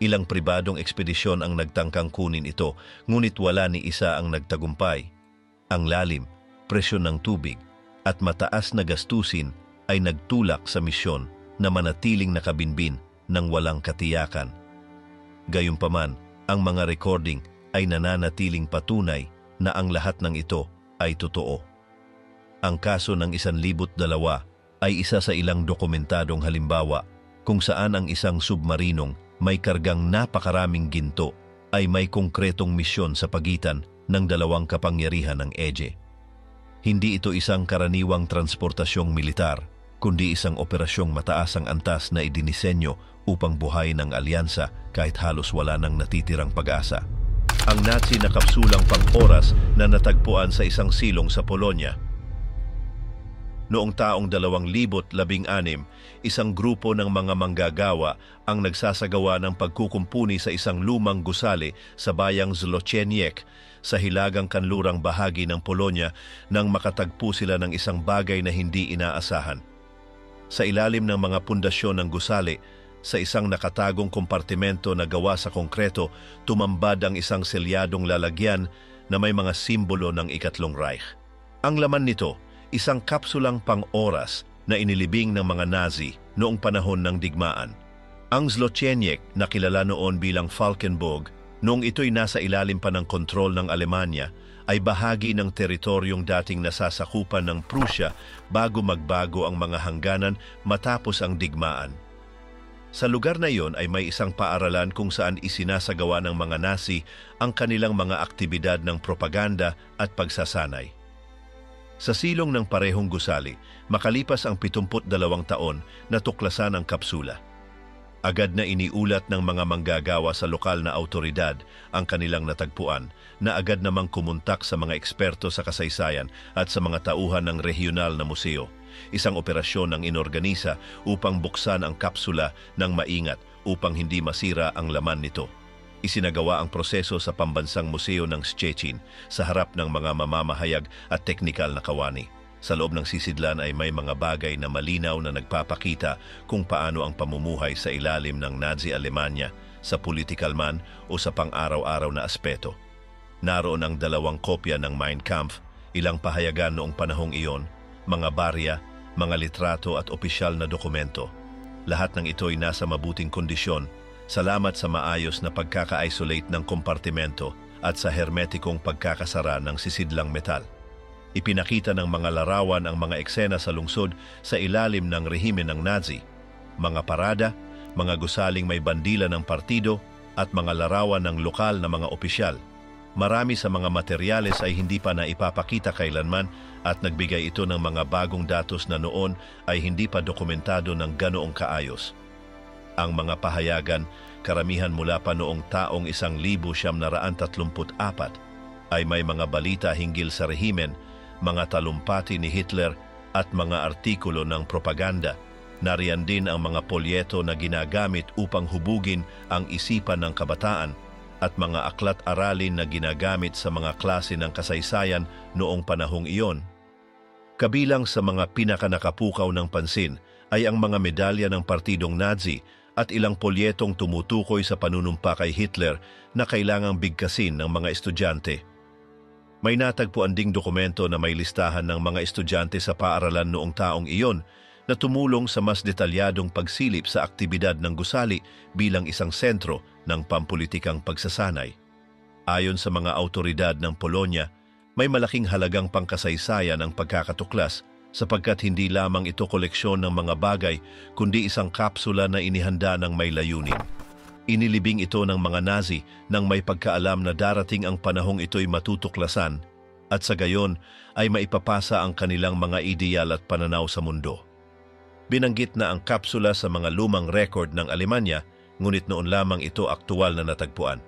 Ilang pribadong ekspedisyon ang nagtangkang kunin ito, ngunit wala ni isa ang nagtagumpay. Ang lalim, presyon ng tubig, at mataas na gastusin ay nagtulak sa misyon na manatiling nakabinbin ng walang katiyakan. Gayunpaman, ang mga recording ay nananatiling patunay na ang lahat ng ito ay totoo. Ang kaso ng 1,002 ay isa sa ilang dokumentadong halimbawa kung saan ang isang submarinong may kargang napakaraming ginto ay may konkretong misyon sa pagitan ng dalawang kapangyarihan ng EJE. Hindi ito isang karaniwang transportasyong militar, kundi isang operasyong mataas ang antas na idinisenyo upang buhayin ang alyansa kahit halos wala nang natitirang pag-asa. Ang Nazi na kapsulang pang-oras na natagpuan sa isang silong sa Polonia. Noong taong 2016, isang grupo ng mga manggagawa ang nagsasagawa ng pagkukumpuni sa isang lumang gusali sa bayang Zlocieniec sa hilagang kanlurang bahagi ng Polonia nang makatagpo sila ng isang bagay na hindi inaasahan. Sa ilalim ng mga pundasyon ng gusali, sa isang nakatagong kompartimento na gawa sa konkreto, tumambad ang isang selyadong lalagyan na may mga simbolo ng Ikatlong Reich. Ang laman nito, isang kapsulang pang-oras na inilibing ng mga Nazi noong panahon ng digmaan. Ang Zlocieniec, na kilala noon bilang Falkenburg, noong ito'y nasa ilalim pa ng kontrol ng Alemanya, ay bahagi ng teritoryong dating nasasakupan ng Prussia bago magbago ang mga hangganan matapos ang digmaan. Sa lugar na iyon ay may isang paaralan kung saan isinasagawa ng mga Nazi ang kanilang mga aktibidad ng propaganda at pagsasanay. Sa silong ng parehong gusali, makalipas ang 72 taon, natuklasan ang kapsula. Agad na iniulat ng mga manggagawa sa lokal na awtoridad ang kanilang natagpuan, na agad namang kumontak sa mga eksperto sa kasaysayan at sa mga tauhan ng regional na museo. Isang operasyon ang inorganisa upang buksan ang kapsula ng maingat upang hindi masira ang laman nito. Isinagawa ang proseso sa Pambansang Museo ng Szczecin sa harap ng mga mamamahayag at teknikal na kawani. Sa loob ng sisidlan ay may mga bagay na malinaw na nagpapakita kung paano ang pamumuhay sa ilalim ng Nazi Alemanya sa politikal man o sa pang-araw-araw na aspeto. Naroon ang 2 kopya ng Mein Kampf, ilang pahayagan noong panahong iyon, mga barya, mga litrato at opisyal na dokumento. Lahat ng ito'y nasa mabuting kondisyon, salamat sa maayos na pagkaka-isolate ng kompartimento at sa hermetikong pagkakasara ng sisidlang metal. Ipinakita ng mga larawan ang mga eksena sa lungsod sa ilalim ng rehimen ng Nazi, mga parada, mga gusaling may bandila ng partido at mga larawan ng lokal na mga opisyal. Marami sa mga materyales ay hindi pa naipapakita kailanman at nagbigay ito ng mga bagong datos na noon ay hindi pa dokumentado ng ganoong kaayos. Ang mga pahayagan, karamihan mula pa noong taong 1934, ay may mga balita hinggil sa rehimen, mga talumpati ni Hitler at mga artikulo ng propaganda. Nariyan din ang mga polyeto na ginagamit upang hubugin ang isipan ng kabataan at mga aklat-aralin na ginagamit sa mga klase ng kasaysayan noong panahong iyon. Kabilang sa mga pinakanakapukaw ng pansin ay ang mga medalya ng Partidong Nazi at ilang polyetong tumutukoy sa panunumpa kay Hitler na kailangang bigkasin ng mga estudyante. May natagpuan ding dokumento na may listahan ng mga estudyante sa paaralan noong taong iyon na tumulong sa mas detalyadong pagsilip sa aktibidad ng gusali bilang isang sentro ng pampulitikang pagsasanay. Ayon sa mga awtoridad ng Polonia, may malaking halagang pangkasaysayan ang pagkakatuklas sapagkat hindi lamang ito koleksyon ng mga bagay kundi isang kapsula na inihanda ng may layunin. Inilibing ito ng mga Nazi nang may pagkaalam na darating ang panahong ito'y matutuklasan at sa gayon ay maipapasa ang kanilang mga ideal at pananaw sa mundo. Binanggit na ang kapsula sa mga lumang record ng Alemanya, ngunit noon lamang ito aktual na natagpuan.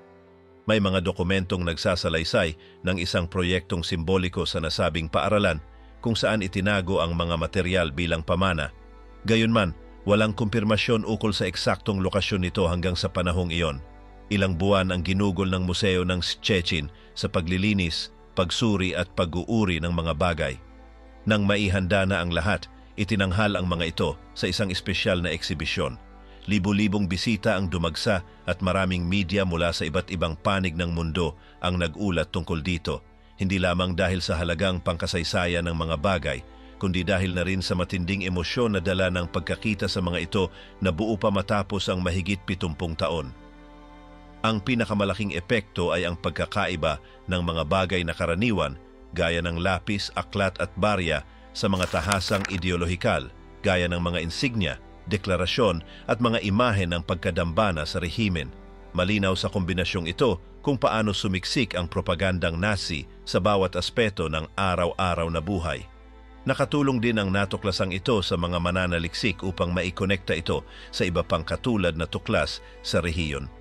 May mga dokumentong nagsasalaysay ng isang proyektong simboliko sa nasabing paaralan kung saan itinago ang mga material bilang pamana. Gayunman, walang kumpirmasyon ukol sa eksaktong lokasyon nito hanggang sa panahong iyon. Ilang buwan ang ginugol ng Museo ng Szczecin sa paglilinis, pagsuri at pag-uuri ng mga bagay. Nang maihanda na ang lahat, itinanghal ang mga ito sa isang espesyal na eksibisyon. Libu-libong bisita ang dumagsa at maraming media mula sa iba't ibang panig ng mundo ang nag-ulat tungkol dito. Hindi lamang dahil sa halagang pangkasaysayan ng mga bagay, kundi dahil na rin sa matinding emosyon na dala ng pagkakita sa mga ito na buo pa matapos ang mahigit 70 taon. Ang pinakamalaking epekto ay ang pagkakaiba ng mga bagay na karaniwan gaya ng lapis, aklat at barya sa mga tahasang ideolohikal gaya ng mga insignya, deklarasyon at mga imahe ng pagkadambana sa rehimen. Malinaw sa kombinasyong ito kung paano sumiksik ang propagandang Nazi sa bawat aspeto ng araw-araw na buhay. Nakatulong din ang natuklasang ito sa mga mananaliksik upang maikonekta ito sa iba pang katulad na tuklas sa rehiyon.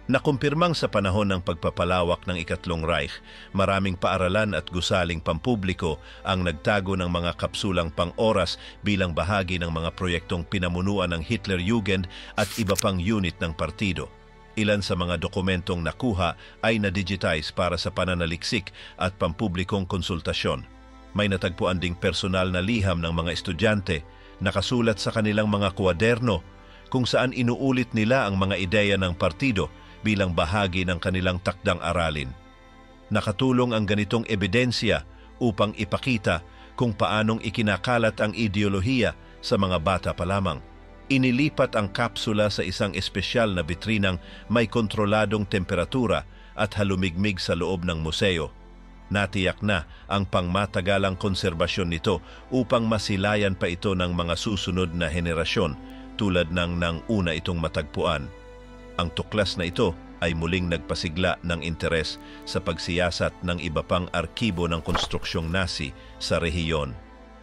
Nakumpirmang sa panahon ng pagpapalawak ng Ikatlong Reich, maraming paaralan at gusaling pampubliko ang nagtago ng mga kapsulang pang-oras bilang bahagi ng mga proyektong pinamunuan ng Hitlerjugend at iba pang unit ng partido. Ilan sa mga dokumentong nakuha ay na-digitize para sa pananaliksik at pampublikong konsultasyon. May natagpuan ding personal na liham ng mga estudyante, nakasulat sa kanilang mga kwaderno, kung saan inuulit nila ang mga ideya ng partido bilang bahagi ng kanilang takdang aralin. Nakatulong ang ganitong ebidensya upang ipakita kung paanong ikinakalat ang ideolohiya sa mga bata pa lamang. Inilipat ang kapsula sa isang espesyal na bitrinang may kontroladong temperatura at halumigmig sa loob ng museo. Natiyak na ang pangmatagalang konserbasyon nito upang masilayan pa ito ng mga susunod na henerasyon tulad ng una itong matagpuan. Ang tuklas na ito ay muling nagpasigla ng interes sa pagsiyasat ng iba pang arkibo ng konstruksyong Nazi sa rehiyon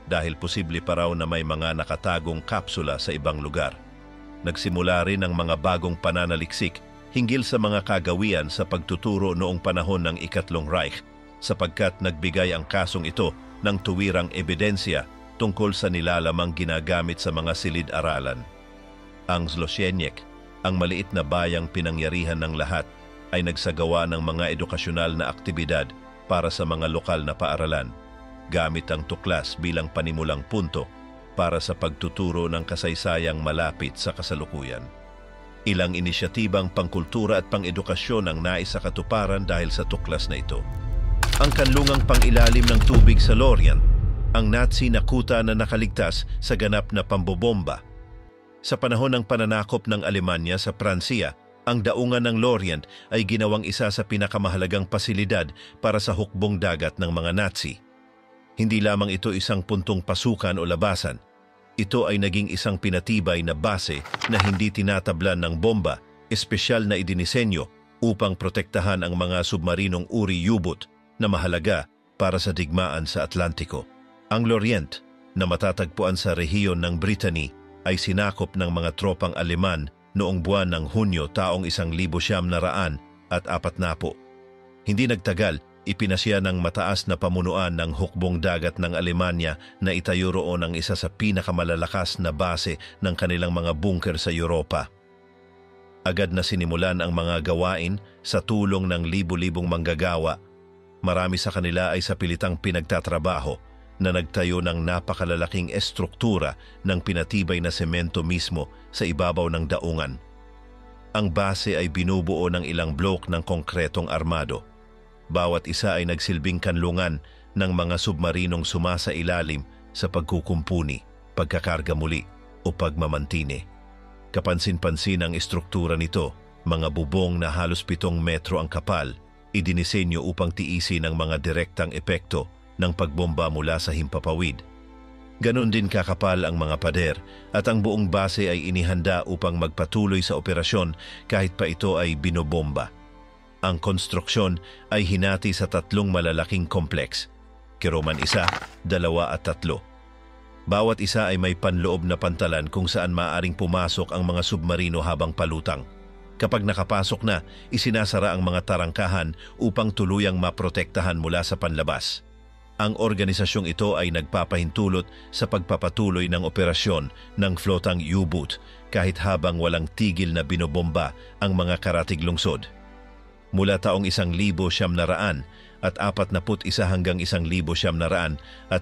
dahil posible pa raw na may mga nakatagong kapsula sa ibang lugar. Nagsimula rin ang mga bagong pananaliksik hinggil sa mga kagawian sa pagtuturo noong panahon ng Ikatlong Reich sapagkat nagbigay ang kasong ito ng tuwirang ebidensya tungkol sa nilalamang ginagamit sa mga silid-aralan. Ang Zlocieniec, ang maliit na bayang pinangyarihan ng lahat, ay nagsagawa ng mga edukasyonal na aktibidad para sa mga lokal na paaralan, gamit ang tuklas bilang panimulang punto para sa pagtuturo ng kasaysayang malapit sa kasalukuyan. Ilang inisyatibang pangkultura at pang-edukasyon ang nais sa katuparan dahil sa tuklas na ito. Ang kanlungang pangilalim ng tubig sa Lorient, ang Nazi na kuta na nakaligtas sa ganap na pambobomba. Sa panahon ng pananakop ng Alemanya sa Pransiya, ang daungan ng Lorient ay ginawang isa sa pinakamahalagang pasilidad para sa hukbong dagat ng mga Nazi. Hindi lamang ito isang puntong pasukan o labasan. Ito ay naging isang pinatibay na base na hindi tinatablan ng bomba, espesyal na idinisenyo upang protektahan ang mga submarinong uri U-boat na mahalaga para sa digmaan sa Atlantiko. Ang Lorient, na matatagpuan sa rehiyon ng Brittany, ay sinakop ng mga tropang Aleman noong buwan ng Hunyo taong 1940. Hindi nagtagal, ipinasya ng mataas na pamunuan ng hukbong dagat ng Alemanya na itayo roon ang isa sa pinakamalalakas na base ng kanilang mga bunker sa Europa. Agad na sinimulan ang mga gawain sa tulong ng libu-libong manggagawa. Marami sa kanila ay sa pilitang pinagtatrabaho na nagtayo ng napakalalaking estruktura ng pinatibay na semento mismo sa ibabaw ng daungan. Ang base ay binubuo ng ilang blok ng konkretong armado. Bawat isa ay nagsilbing kanlungan ng mga submarinong sumasailalim sa pagkukumpuni, pagkakarga muli o pagmamantine. Kapansin-pansin ang estruktura nito, mga bubong na halos 7 metro ang kapal, idinisenyo upang tiisin ang mga direktang epekto ng pagbomba mula sa himpapawid. Ganon din kakapal ang mga pader at ang buong base ay inihanda upang magpatuloy sa operasyon kahit pa ito ay binobomba. Ang konstruksyon ay hinati sa 3 malalaking kompleks, Kiroman 1, 2 at 3. Bawat isa ay may panloob na pantalan kung saan maaring pumasok ang mga submarino habang palutang. Kapag nakapasok na, isinasara ang mga tarangkahan upang tuluyang maprotektahan mula sa panlabas. Ang organisasyong ito ay nagpapahintulot sa pagpapatuloy ng operasyon ng flotang U-boat kahit habang walang tigil na binobomba ang mga karatig lungsod. Mula taong 1941 at 41 hanggang 1943,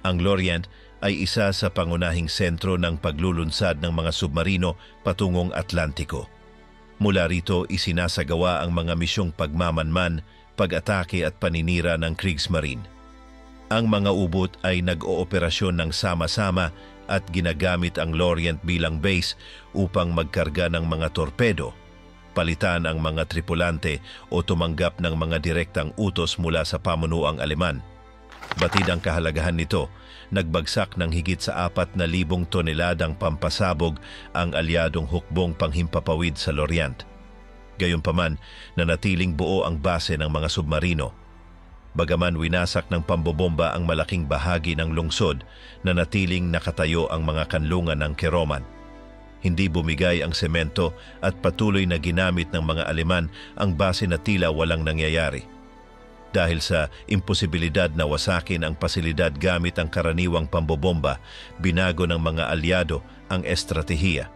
ang Lorient ay isa sa pangunahing sentro ng paglulunsad ng mga submarino patungong Atlantiko. Mula rito isinasagawa ang mga misyong pagmamanman, pag-atake at paninira ng Kriegsmarine. Ang mga ubot ay nag-ooperasyon ng sama-sama at ginagamit ang Lorient bilang base upang magkarga ng mga torpedo, palitan ang mga tripulante o tumanggap ng mga direktang utos mula sa pamunuang Aleman. Batid ang kahalagahan nito, nagbagsak ng higit sa 4,000 toneladang pampasabog ang alyadong hukbong panghimpapawid sa Lorient. Gayunpaman, nanatiling buo ang base ng mga submarino. Bagaman winasak ng pambobomba ang malaking bahagi ng lungsod, nanatiling nakatayo ang mga kanlungan ng Keroman. Hindi bumigay ang semento at patuloy na ginamit ng mga Aleman ang base na tila walang nangyayari. Dahil sa imposibilidad na wasakin ang pasilidad gamit ang karaniwang pambobomba, binago ng mga alyado ang estratehiya.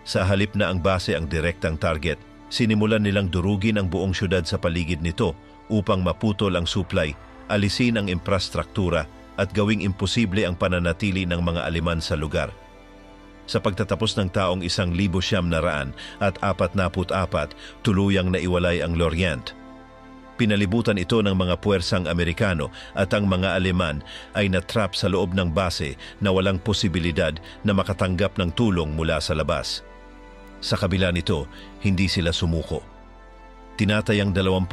Sa halip na ang base ang direktang target, sinimulan nilang durugin ang buong syudad sa paligid nito upang maputol ang supply, alisin ang infrastruktura at gawing imposible ang pananatili ng mga Aleman sa lugar. Sa pagtatapos ng taong 1944, tuluyang naiwalay ang Lorient. Pinalibutan ito ng mga puwersang Amerikano at ang mga Aleman ay natrap sa loob ng base na walang posibilidad na makatanggap ng tulong mula sa labas. Sa kabila nito, hindi sila sumuko. Tinatayang 20,000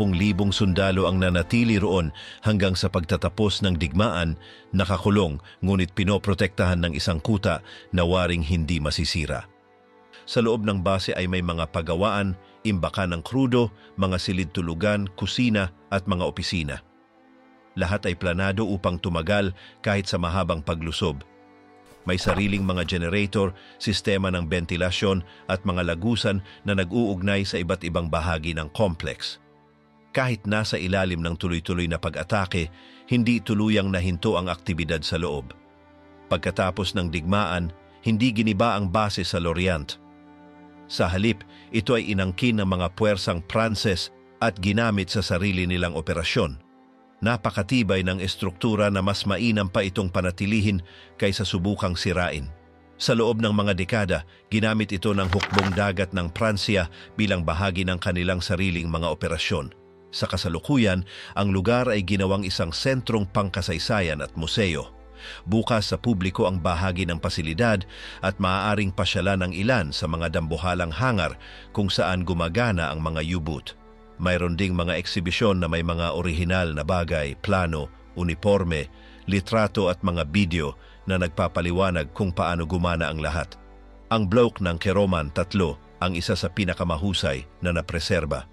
sundalo ang nanatili roon hanggang sa pagtatapos ng digmaan, nakakulong ngunit pinoprotektahan ng isang kuta na waring hindi masisira. Sa loob ng base ay may mga pagawaan, imbakan ng krudo, mga silid-tulugan, kusina at mga opisina. Lahat ay planado upang tumagal kahit sa mahabang paglusob. May sariling mga generator, sistema ng ventilasyon at mga lagusan na nag-uugnay sa iba't ibang bahagi ng complex. Kahit nasa ilalim ng tuloy-tuloy na pag-atake, hindi tuluyang nahinto ang aktibidad sa loob. Pagkatapos ng digmaan, hindi giniba ang base sa Lorient. Sa halip, ito ay inangkin ng mga puwersang Pranses at ginamit sa sarili nilang operasyon. Napakatibay ng estruktura na mas mainam pa itong panatilihin kaysa subukang sirain. Sa loob ng mga dekada, ginamit ito ng hukbong dagat ng Pransya bilang bahagi ng kanilang sariling mga operasyon. Sa kasalukuyan, ang lugar ay ginawang isang sentrong pangkasaysayan at museo. Bukas sa publiko ang bahagi ng pasilidad at maaaring pasyalan ng ilan sa mga dambuhalang hangar kung saan gumagana ang mga U-boot. Mayroon ding mga eksibisyon na may mga orihinal na bagay, plano, uniforme, litrato at mga video na nagpapaliwanag kung paano gumana ang lahat. Ang bloke ng Keroman 3 ang isa sa pinakamahusay na napreserba.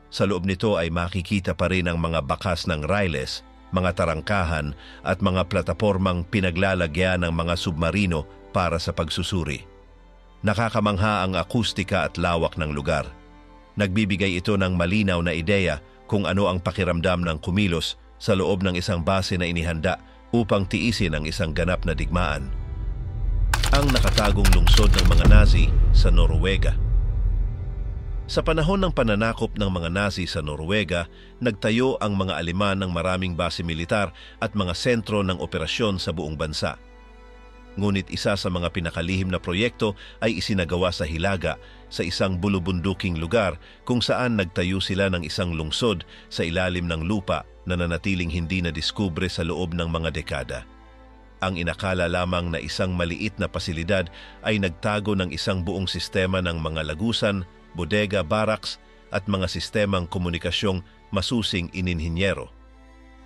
Sa loob nito ay makikita pa rin ang mga bakas ng riles, mga tarangkahan at mga platapormang pinaglalagyan ng mga submarino para sa pagsusuri. Nakakamangha ang akustika at lawak ng lugar. Nagbibigay ito ng malinaw na ideya kung ano ang pakiramdam ng kumilos sa loob ng isang base na inihanda upang tiisin ang isang ganap na digmaan. Ang nakatagong lungsod ng mga Nazi sa Noruega. Sa panahon ng pananakop ng mga Nazi sa Noruega, nagtayo ang mga Aleman ng maraming base militar at mga sentro ng operasyon sa buong bansa. Ngunit isa sa mga pinakalihim na proyekto ay isinagawa sa Hilaga, sa isang bulubunduking lugar kung saan nagtayo sila ng isang lungsod sa ilalim ng lupa na nanatiling hindi nadiskubre sa loob ng mga dekada. Ang inakala lamang na isang maliit na pasilidad ay nagtago ng isang buong sistema ng mga lagusan, bodega, barracks at mga sistemang komunikasyong masusing ininhinyero.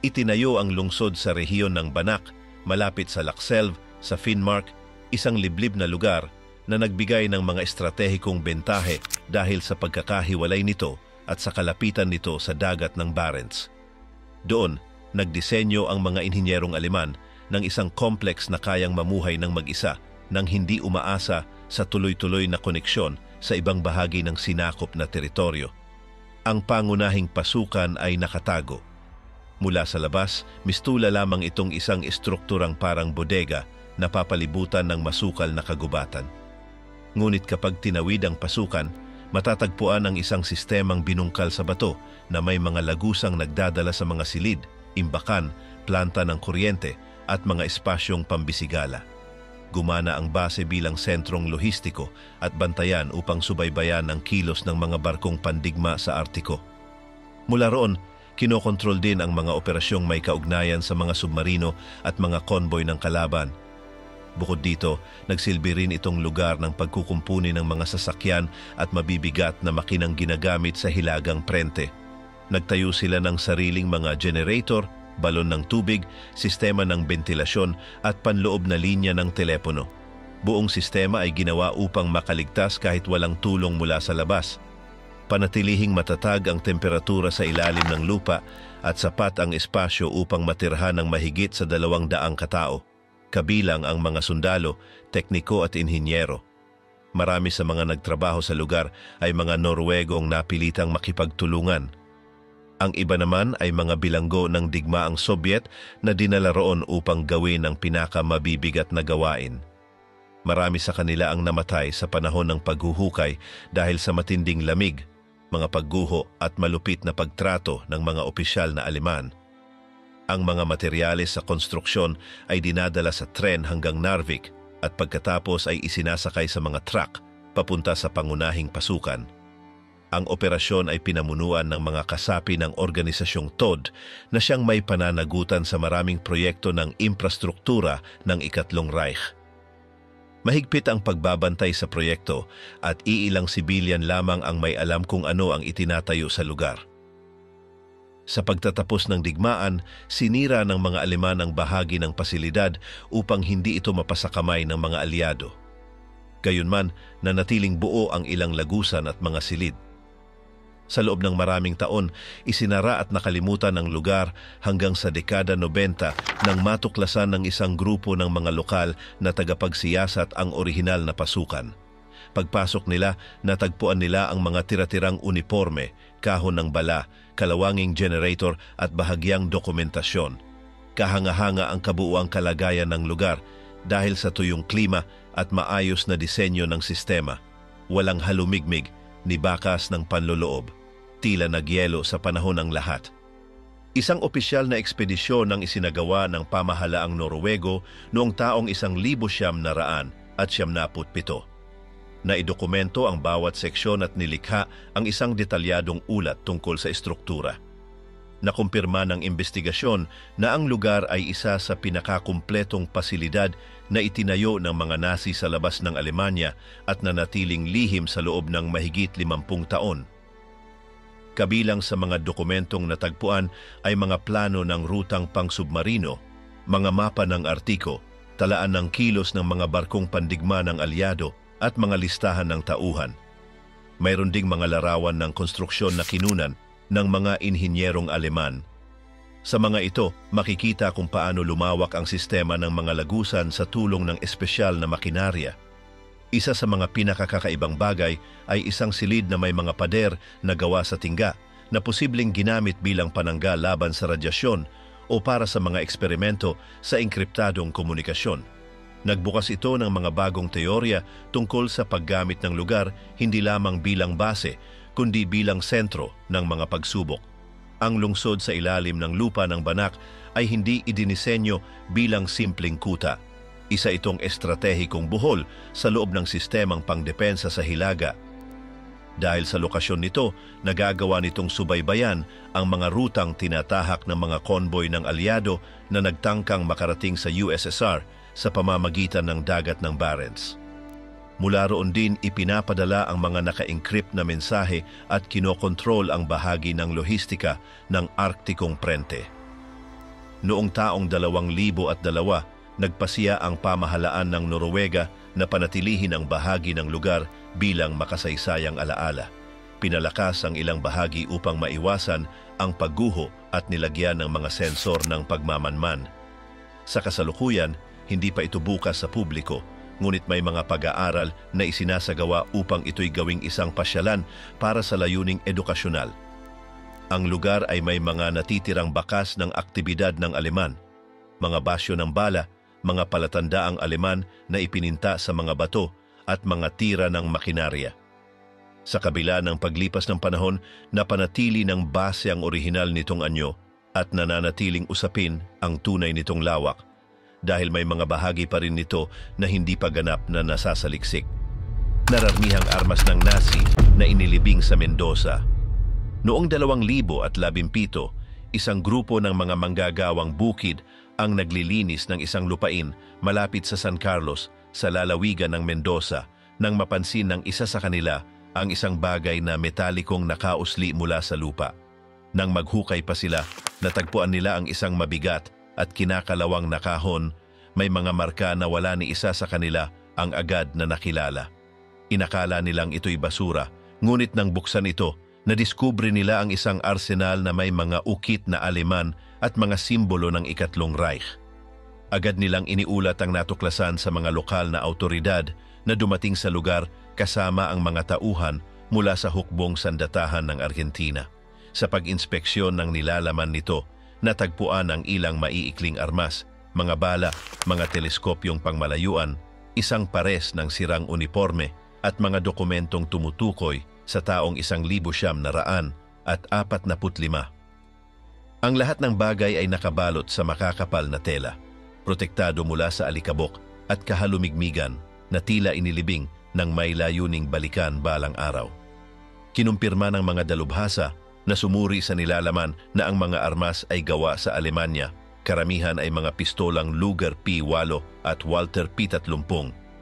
Itinayo ang lungsod sa rehiyon ng Banak, malapit sa Lakselv, sa Finnmark, isang liblib na lugar na nagbigay ng mga estratehikong bentahe dahil sa pagkakahiwalay nito at sa kalapitan nito sa dagat ng Barents. Doon, nagdisenyo ang mga inhinyerong Aleman ng isang complex na kayang mamuhay ng mag-isa nang hindi umaasa sa tuloy-tuloy na koneksyon sa ibang bahagi ng sinakop na teritoryo. Ang pangunahing pasukan ay nakatago. Mula sa labas, mistula lamang itong isang estrukturang parang bodega na papalibutan ng masukal na kagubatan. Ngunit kapag tinawid ang pasukan, matatagpuan ang isang sistemang binungkal sa bato na may mga lagusang nagdadala sa mga silid, imbakan, planta ng kuryente at mga espasyong pambisigala. Gumana ang base bilang sentrong lohistiko at bantayan upang subaybayan ang kilos ng mga barkong pandigma sa Artiko. Mula roon, kinokontrol din ang mga operasyong may kaugnayan sa mga submarino at mga konboy ng kalaban. Bukod dito, nagsilbi rin itong lugar ng pagkukumpuni ng mga sasakyan at mabibigat na makinang ginagamit sa hilagang prente. Nagtayo sila ng sariling mga generator, balon ng tubig, sistema ng bentilasyon at panloob na linya ng telepono. Buong sistema ay ginawa upang makaligtas kahit walang tulong mula sa labas. Panatilihing matatag ang temperatura sa ilalim ng lupa at sapat ang espasyo upang matirhan ng mahigit sa 200 katao, kabilang ang mga sundalo, tekniko at inhinyero. Marami sa mga nagtrabaho sa lugar ay mga Norwegong napilitang makipagtulungan. Ang iba naman ay mga bilanggo ng digmaang Sobyet na dinala roon upang gawin ang pinakamabibigat na gawain. Marami sa kanila ang namatay sa panahon ng paghuhukay dahil sa matinding lamig, mga pagguho at malupit na pagtrato ng mga opisyal na Aleman. Ang mga materyales sa konstruksyon ay dinadala sa tren hanggang Narvik at pagkatapos ay isinasakay sa mga truck papunta sa pangunahing pasukan. Ang operasyon ay pinamunuan ng mga kasapi ng organisasyong TOD na siyang may pananagutan sa maraming proyekto ng infrastruktura ng Ikatlong Reich. Mahigpit ang pagbabantay sa proyekto at iilang sibilyan lamang ang may alam kung ano ang itinatayo sa lugar. Sa pagtatapos ng digmaan, sinira ng mga Aleman ang bahagi ng pasilidad upang hindi ito mapasakamay ng mga aliado. Gayunman, nanatiling buo ang ilang lagusan at mga silid. Sa loob ng maraming taon, isinara at nakalimutan ang lugar hanggang sa dekada 90 nang matuklasan ng isang grupo ng mga lokal na tagapagsiyasat ang orihinal na pasukan. Pagpasok nila, natagpuan nila ang mga tira-tirang uniforme, kahon ng bala, kalawanging generator at bahagyang dokumentasyon. Kahanga-hanga ang kabuuang kalagayan ng lugar dahil sa tuyong klima at maayos na disenyo ng sistema. Walang halumigmig ni bakas ng panloloob, tila nagyelo sa panahon ng lahat. Isang opisyal na ekspedisyon ang isinagawa ng pamahalaang Norwego noong taong 1997. Naidokumento ang bawat seksyon at nilikha ang isang detalyadong ulat tungkol sa estruktura. Nakumpirma ng investigasyon na ang lugar ay isa sa pinakakumpletong pasilidad na itinayo ng mga Nazi sa labas ng Alemanya at nanatiling lihim sa loob ng mahigit 50 taon. Kabilang sa mga dokumentong natagpuan ay mga plano ng rutang pangsubmarino, mga mapa ng Artiko, talaan ng kilos ng mga barkong pandigma ng alyado at mga listahan ng tauhan. Mayroon ding mga larawan ng konstruksyon na kinunan ng mga inhinyerong Aleman. Sa mga ito, makikita kung paano lumawak ang sistema ng mga lagusan sa tulong ng espesyal na makinarya. Isa sa mga pinakakakaibang bagay ay isang silid na may mga pader na gawa sa tingga na posibleng ginamit bilang panangga laban sa radyasyon o para sa mga eksperimento sa enkriptadong komunikasyon. Nagbukas ito ng mga bagong teorya tungkol sa paggamit ng lugar hindi lamang bilang base, kundi bilang sentro ng mga pagsubok. Ang lungsod sa ilalim ng lupa ng Banak ay hindi idinisenyo bilang simpleng kuta. Isa itong estratehikong buhol sa loob ng sistemang pangdepensa sa Hilaga. Dahil sa lokasyon nito, nagagawa nitong subaybayan ang mga rutang tinatahak ng mga konboy ng alyado na nagtangkang makarating sa USSR sa pamamagitan ng dagat ng Barents. Mula roon din ipinapadala ang mga naka-encrypt na mensahe at kinokontrol ang bahagi ng lohistika ng Arktikong Prente. Noong taong 2002, nagpasiya ang pamahalaan ng Norwega na panatilihin ang bahagi ng lugar bilang makasaysayang alaala. Pinalakas ang ilang bahagi upang maiwasan ang pagguho at nilagyan ng mga sensor ng pagmamanman. Sa kasalukuyan, hindi pa ito bukas sa publiko, ngunit may mga pag-aaral na isinasagawa upang ito'y gawing isang pasyalan para sa layuning edukasyonal. Ang lugar ay may mga natitirang bakas ng aktibidad ng Aleman, mga basyo ng bala, mga palatandaang Aleman na ipininta sa mga bato at mga tira ng makinarya. Sa kabila ng paglipas ng panahon, napanatili ng base ang orihinal nitong anyo at nananatiling usapin ang tunay nitong lawak, dahil may mga bahagi pa rin nito na hindi pa ganap na nasasaliksik. Nararmihang armas ng Nazi na inilibing sa Mendoza. Noong 2017, isang grupo ng mga manggagawang bukid ang naglilinis ng isang lupain malapit sa San Carlos sa lalawigan ng Mendoza nang mapansin ng isa sa kanila ang isang bagay na metalikong nakausli mula sa lupa. Nang maghukay pa sila, natagpuan nila ang isang mabigat at kinakalawang na kahon. May mga marka na wala ni isa sa kanila ang agad na nakilala. Inakala nilang ito'y basura, ngunit nang buksan ito, nadiskubre nila ang isang arsenal na may mga ukit na Aleman at mga simbolo ng Ikatlong Reich. Agad nilang iniulat ang natuklasan sa mga lokal na awtoridad na dumating sa lugar kasama ang mga tauhan mula sa hukbong sandatahan ng Argentina. Sa pag-inspeksyon ng nilalaman nito, natagpuan ang ilang maiikling armas, mga bala, mga teleskopyong pangmalayuan, isang pares ng sirang uniforme at mga dokumentong tumutukoy sa taong 1,900 at 45. Ang lahat ng bagay ay nakabalot sa makakapal na tela, protektado mula sa alikabok at kahalumigmigan na tila inilibing ng may layuning balikan balang araw. Kinumpirma ng mga dalubhasa na sumuri sa nilalaman na ang mga armas ay gawa sa Alemanya. Karamihan ay mga pistolang Luger P-8 at Walter P-30.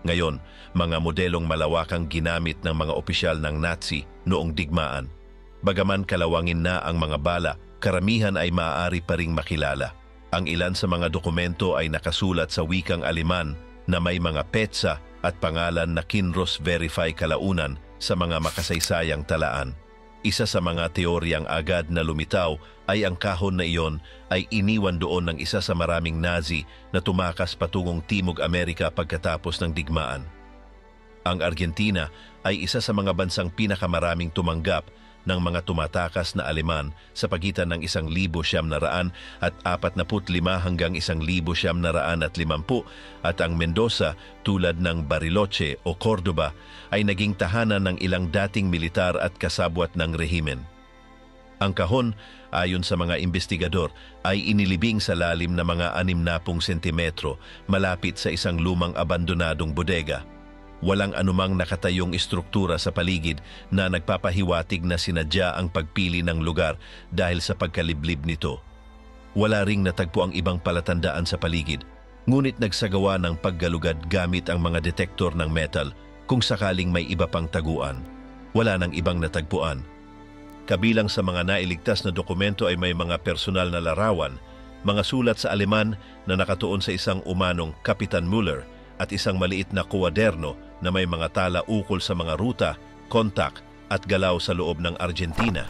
Ngayon, mga modelong malawakang ginamit ng mga opisyal ng Nazi noong digmaan. Bagaman kalawangin na ang mga bala, karamihan ay maaari pa ring makilala. Ang ilan sa mga dokumento ay nakasulat sa wikang Aleman na may mga petsa at pangalan na Kinross Verify kalaunan sa mga makasaysayang talaan. Isa sa mga teoryang agad na lumitaw ay ang kahon na iyon ay iniwan doon ng isa sa maraming Nazi na tumakas patungong Timog Amerika pagkatapos ng digmaan. Ang Argentina ay isa sa mga bansang pinakamaraming tumanggap ng mga tumatakas na Aleman sa pagitan ng 1,945 hanggang 1,950 at ang Mendoza tulad ng Bariloche o Cordoba ay naging tahanan ng ilang dating militar at kasabwat ng rehimen. Ang kahon, ayon sa mga investigador, ay inilibing sa lalim na mga 60 sentimetro malapit sa isang lumang abandonadong bodega. Walang anumang nakatayong istruktura sa paligid na nagpapahiwatig na sinadya ang pagpili ng lugar dahil sa pagkaliblib nito. Wala ring natagpo ang ibang palatandaan sa paligid, ngunit nagsagawa ng paggalugad gamit ang mga detektor ng metal kung sakaling may iba pang taguan. Wala nang ibang natagpuan. Kabilang sa mga nailigtas na dokumento ay may mga personal na larawan, mga sulat sa Aleman na nakatuon sa isang umanong Kapitan Müller at isang maliit na kuwaderno na may mga tala ukol sa mga ruta, kontak at galaw sa loob ng Argentina.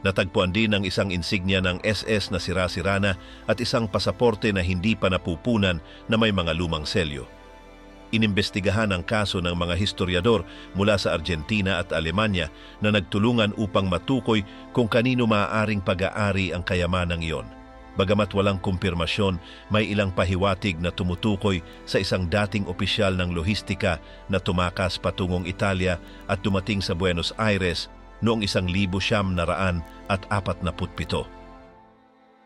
Natagpuan din ang isang insignia ng SS na sira-sira na at isang pasaporte na hindi pa napupunan na may mga lumang selyo. Inimbestigahan ang kaso ng mga historiador mula sa Argentina at Alemanya na nagtulungan upang matukoy kung kanino maaaring pag-aari ang kayamanang iyon. Bagamat walang kumpirmasyon, may ilang pahiwatig na tumutukoy sa isang dating opisyal ng lohistika na tumakas patungong Italia at dumating sa Buenos Aires noong 1947.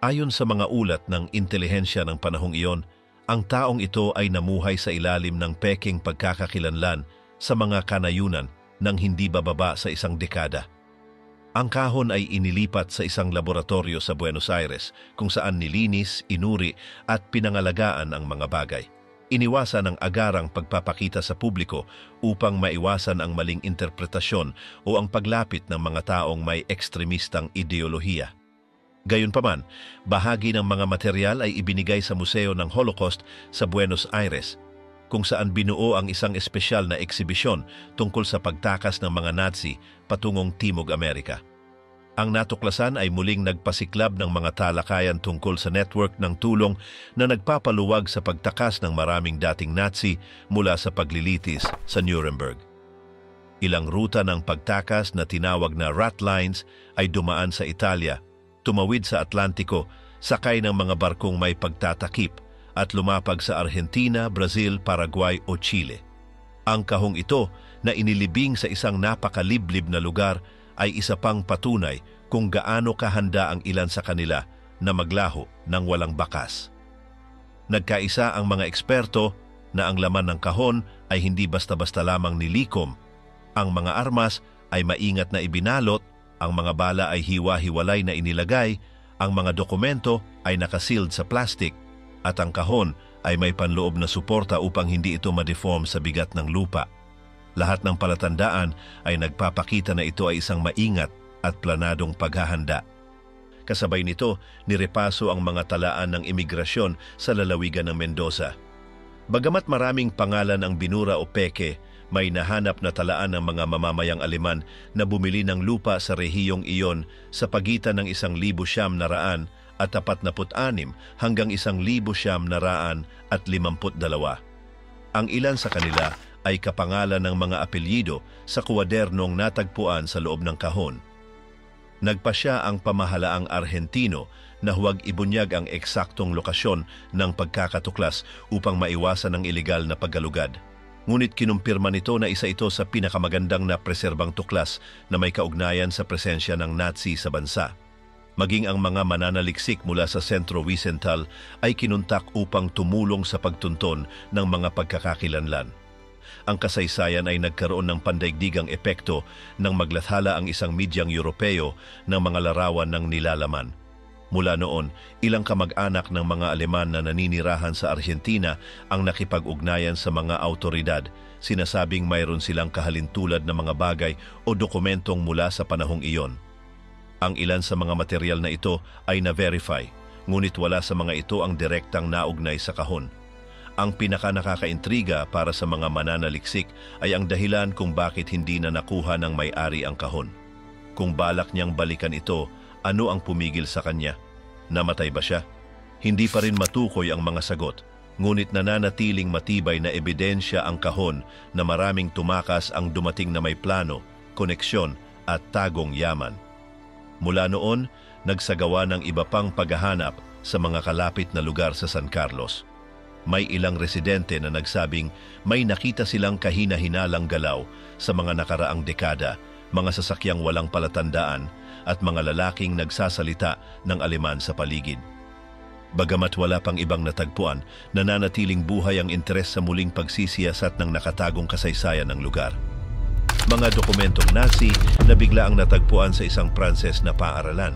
Ayon sa mga ulat ng intelihensya ng panahong iyon, ang taong ito ay namuhay sa ilalim ng peking pagkakakilanlan sa mga kanayunan ng hindi bababa sa 1 dekada. Ang kahon ay inilipat sa isang laboratorio sa Buenos Aires kung saan nilinis, inuri at pinangalagaan ang mga bagay. Iniwasan ang agarang pagpapakita sa publiko upang maiwasan ang maling interpretasyon o ang paglapit ng mga taong may ekstremistang ideolohiya. Gayunpaman, bahagi ng mga material ay ibinigay sa Museo ng Holocaust sa Buenos Aires, kung saan binuo ang isang espesyal na eksibisyon tungkol sa pagtakas ng mga Nazi patungong Timog Amerika. Ang natuklasan ay muling nagpasiklab ng mga talakayan tungkol sa network ng tulong na nagpapaluwag sa pagtakas ng maraming dating Nazi mula sa paglilitis sa Nuremberg. Ilang ruta ng pagtakas na tinawag na rat lines ay dumaan sa Italia, tumawid sa Atlantiko, sakay ng mga barkong may pagtatakip at lumapag sa Argentina, Brazil, Paraguay o Chile. Ang kahong ito na inilibing sa isang napakaliblib na lugar ay isa pang patunay kung gaano kahanda ang ilan sa kanila na maglaho ng walang bakas. Nagkaisa ang mga eksperto na ang laman ng kahon ay hindi basta-basta lamang nilikom. Ang mga armas ay maingat na ibinalot, ang mga bala ay hiwa-hiwalay na inilagay, ang mga dokumento ay nakasealed sa plastic, at ang kahon ay may panloob na suporta upang hindi ito ma-deform sa bigat ng lupa. Lahat ng palatandaan ay nagpapakita na ito ay isang maingat at planadong paghahanda. Kasabay nito, nirepaso ang mga talaan ng imigrasyon sa lalawigan ng Mendoza. Bagamat maraming pangalan ang binura o peke, may nahanap na talaan ng mga mamamayang Aleman na bumili ng lupa sa rehiyong iyon sa pagitan ng 1,900 at 46 hanggang 1,952. Ang ilan sa kanila ay kapangalan ng mga apelyido sa kuwadernong natagpuan sa loob ng kahon. Nagpasya ang pamahalaang Argentino na huwag ibunyag ang eksaktong lokasyon ng pagkakatuklas upang maiwasan ang ilegal na paggalugad. Ngunit kinumpirma nito na isa ito sa pinakamagandang na preserbang tuklas na may kaugnayan sa presensya ng Nazi sa bansa. Maging ang mga mananaliksik mula sa Centro Wiesenthal ay kinuntak upang tumulong sa pagtunton ng mga pagkakakilanlan. Ang kasaysayan ay nagkaroon ng pandaigdigang epekto nang maglathala ang isang medyang Europeo ng mga larawan ng nilalaman. Mula noon, ilang kamag-anak ng mga Aleman na naninirahan sa Argentina ang nakipag-ugnayan sa mga awtoridad, sinasabing mayroon silang kahalintulad na mga bagay o dokumentong mula sa panahong iyon. Ang ilan sa mga material na ito ay na-verify, ngunit wala sa mga ito ang direktang naugnay sa kahon. Ang pinaka-nakakaintriga para sa mga mananaliksik ay ang dahilan kung bakit hindi na nakuha ng may-ari ang kahon. Kung balak niyang balikan ito, ano ang pumigil sa kanya? Namatay ba siya? Hindi pa rin matukoy ang mga sagot, ngunit nananatiling matibay na ebidensya ang kahon na maraming tumakas ang dumating na may plano, koneksyon at tagong yaman. Mula noon, nagsagawa ng iba pang paghahanap sa mga kalapit na lugar sa San Carlos. May ilang residente na nagsabing may nakita silang kahina-hinalang galaw sa mga nakaraang dekada, mga sasakyang walang palatandaan at mga lalaking nagsasalita ng Aleman sa paligid. Bagamat wala pang ibang natagpuan, nananatiling buhay ang interes sa muling pagsisiyasat ng nakatagong kasaysayan ng lugar. Mga dokumentong Nazi na bigla ang natagpuan sa isang Pranses na paaralan.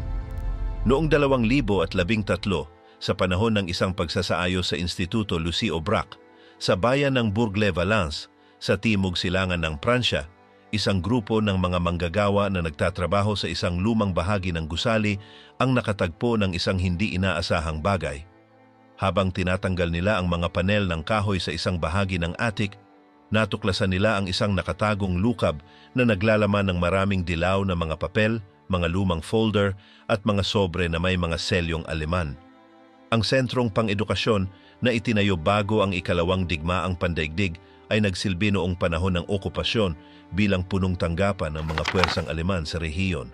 Noong 2013, sa panahon ng isang pagsasaayos sa Instituto Lucie Aubrac, sa bayan ng Bourg-les-Valence, sa timog silangan ng Pransya, isang grupo ng mga manggagawa na nagtatrabaho sa isang lumang bahagi ng gusali ang nakatagpo ng isang hindi inaasahang bagay. Habang tinatanggal nila ang mga panel ng kahoy sa isang bahagi ng attic, natuklasan nila ang isang nakatagong lukab na naglalaman ng maraming dilaw na mga papel, mga lumang folder at mga sobre na may mga selyong Aleman. Ang sentrong pang-edukasyon na itinayo bago ang ikalawang digmaang pandaigdig ay nagsilbi noong panahon ng okupasyon bilang punong tanggapan ng mga puwersang Aleman sa rehiyon.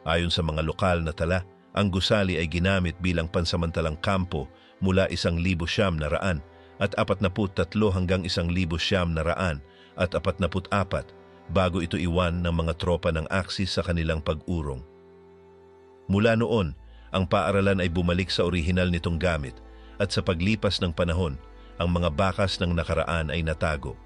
Ayon sa mga lokal na tala, ang gusali ay ginamit bilang pansamantalang kampo mula 1,900 at 43 hanggang 1,900 at 44 bago ito iwan ng mga tropa ng Axis sa kanilang pag-urong. Mula noon, ang paaralan ay bumalik sa orihinal nitong gamit at sa paglipas ng panahon, ang mga bakas ng nakaraan ay natago.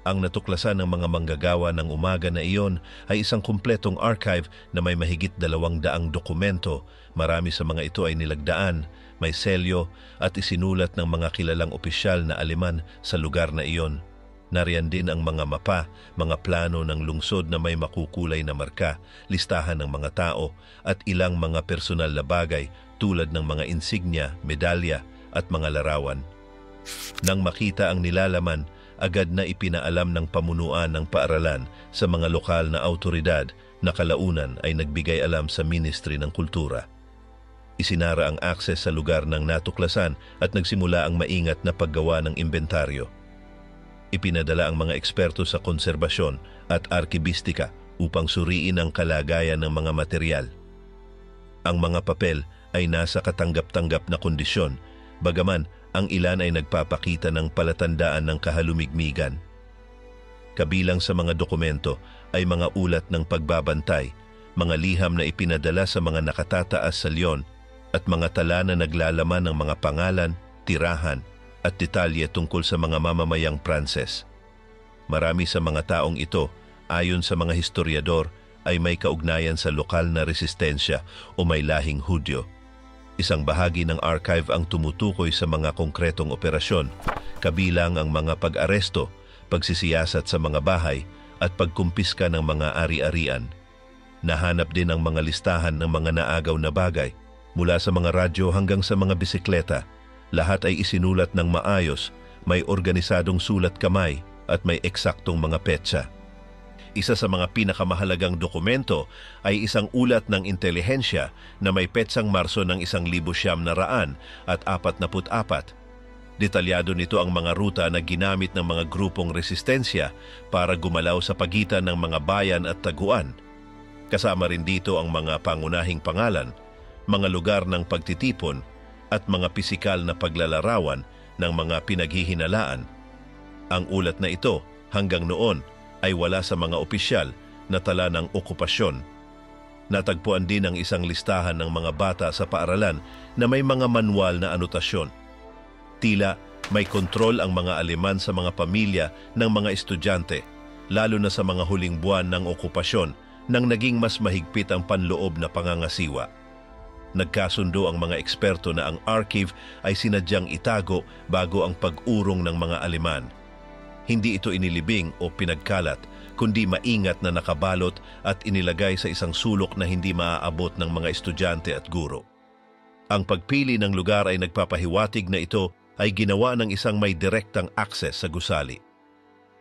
Ang natuklasan ng mga manggagawa ng umaga na iyon ay isang kumpletong archive na may mahigit 200 dokumento. Marami sa mga ito ay nilagdaan, may selyo at isinulat ng mga kilalang opisyal na Aleman sa lugar na iyon. Nariyan din ang mga mapa, mga plano ng lungsod na may makukulay na marka, listahan ng mga tao at ilang mga personal na bagay tulad ng mga insignia, medalya at mga larawan. Nang makita ang nilalaman, agad na ipinaalam ng pamunuan ng paaralan sa mga lokal na awtoridad na kalaunan ay nagbigay alam sa Ministry ng Kultura. Isinara ang akses sa lugar ng natuklasan at nagsimula ang maingat na paggawa ng inventaryo. Ipinadala ang mga eksperto sa konserbasyon at arkibistika upang suriin ang kalagayan ng mga material. Ang mga papel ay nasa katanggap-tanggap na kondisyon, bagaman ang ilan ay nagpapakita ng palatandaan ng kahalumigmigan. Kabilang sa mga dokumento ay mga ulat ng pagbabantay, mga liham na ipinadala sa mga nakatataas sa leon at mga tala na naglalaman ng mga pangalan, tirahan at detalye tungkol sa mga mamamayang Pranses. Marami sa mga taong ito, ayon sa mga historiador, ay may kaugnayan sa lokal na resistensya o may lahing Hudyo. Isang bahagi ng archive ang tumutukoy sa mga konkretong operasyon, kabilang ang mga pag-aresto, pagsisiyasat sa mga bahay, at pagkumpiska ng mga ari-arian. Nahanap din ang mga listahan ng mga naagaw na bagay, mula sa mga radyo hanggang sa mga bisikleta. Lahat ay isinulat ng maayos, may organisadong sulat kamay, at may eksaktong mga petsa. Isa sa mga pinakamahalagang dokumento ay isang ulat ng intelihensya na may petsang Marso ng 1944 at 44. Detalyado nito ang mga ruta na ginamit ng mga grupong resistensya para gumalaw sa pagitan ng mga bayan at taguan. Kasama rin dito ang mga pangunahing pangalan, mga lugar ng pagtitipon at mga pisikal na paglalarawan ng mga pinaghihinalaan. Ang ulat na ito hanggang noon ay wala sa mga opisyal na tala ng okupasyon. Natagpuan din ang isang listahan ng mga bata sa paaralan na may mga manual na anotasyon. Tila may kontrol ang mga Aleman sa mga pamilya ng mga estudyante, lalo na sa mga huling buwan ng okupasyon nang naging mas mahigpit ang panloob na pangangasiwa. Nagkasundo ang mga eksperto na ang archive ay sinadyang itago bago ang pag-urong ng mga Aleman. Hindi ito inilibing o pinagkalat, kundi maingat na nakabalot at inilagay sa isang sulok na hindi maaabot ng mga estudyante at guro. Ang pagpili ng lugar ay nagpapahiwatig na ito ay ginawa ng isang may direktang akses sa gusali.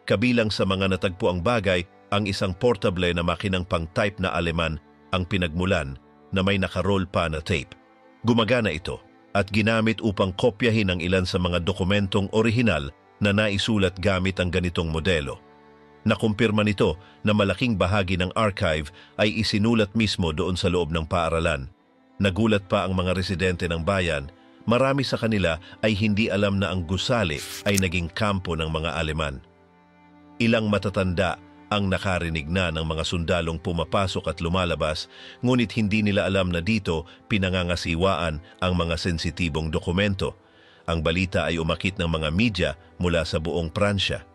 Kabilang sa mga natagpuang bagay, ang isang portable na makinang pang-type na Aleman ang pinagmulan na may nakaroll pa na tape. Gumagana ito at ginamit upang kopyahin ang ilan sa mga dokumentong orihinal na naisulat gamit ang ganitong modelo. Nakumpirma nito na malaking bahagi ng archive ay isinulat mismo doon sa loob ng paaralan. Nagulat pa ang mga residente ng bayan, marami sa kanila ay hindi alam na ang gusali ay naging kampo ng mga Aleman. Ilang matatanda ang nakarinig na ng mga sundalong pumapasok at lumalabas, ngunit hindi nila alam na dito pinangangasiwaan ang mga sensitibong dokumento. Ang balita ay umakit ng mga media mula sa buong Pransya.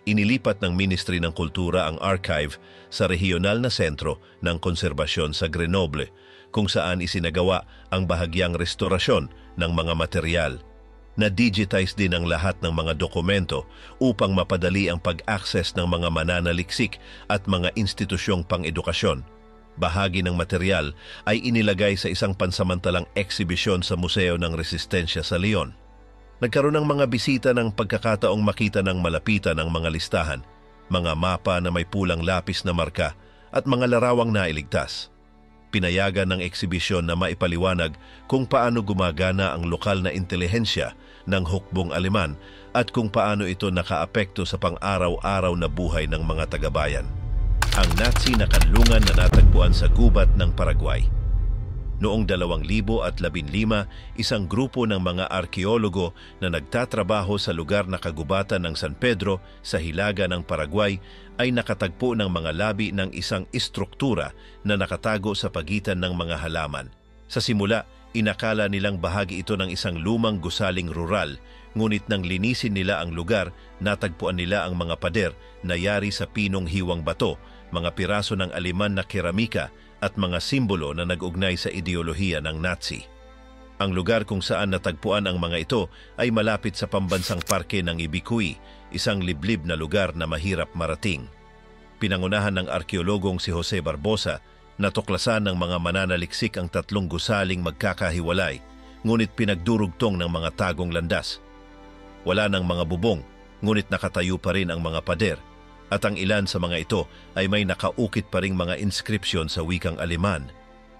Inilipat ng Ministry ng Kultura ang archive sa rehiyonal na sentro ng konserbasyon sa Grenoble, kung saan isinagawa ang bahagyang restorasyon ng mga material. Na-digitize din ang lahat ng mga dokumento upang mapadali ang pag-access ng mga mananaliksik at mga institusyong pang-edukasyon. Bahagi ng material ay inilagay sa isang pansamantalang eksibisyon sa Museo ng Resistensya sa Lyon. Nagkaroon ng mga bisita ng pagkakataong makita ng malapitan ang mga listahan, mga mapa na may pulang lapis na marka at mga larawang nailigtas. Pinayagan ng eksibisyon na maipaliwanag kung paano gumagana ang lokal na intelihensya ng hukbong Aleman at kung paano ito nakaapekto sa pang-araw-araw na buhay ng mga tagabayan. Ang Nazi na kanlungan na natagpuan sa gubat ng Paraguay. Noong 2015, isang grupo ng mga arkeologo na nagtatrabaho sa lugar na kagubatan ng San Pedro sa hilaga ng Paraguay ay nakatagpo ng mga labi ng isang istruktura na nakatago sa pagitan ng mga halaman. Sa simula, inakala nilang bahagi ito ng isang lumang gusaling rural, ngunit nang linisin nila ang lugar, natagpuan nila ang mga pader na yari sa pinong hiwang bato, mga piraso ng Aleman na keramika, at mga simbolo na nag-ugnay sa ideolohiya ng Nazi. Ang lugar kung saan natagpuan ang mga ito ay malapit sa pambansang parke ng Ibicuy, isang liblib na lugar na mahirap marating. Pinangunahan ng arkeologong si Jose Barbosa, natuklasan ng mga mananaliksik ang tatlong gusaling magkakahiwalay, ngunit pinagdurugtong ng mga tagong landas. Wala ng mga bubong, ngunit nakatayo pa rin ang mga pader, at ang ilan sa mga ito ay may nakaukit pa ring mga inskripsyon sa wikang Aleman.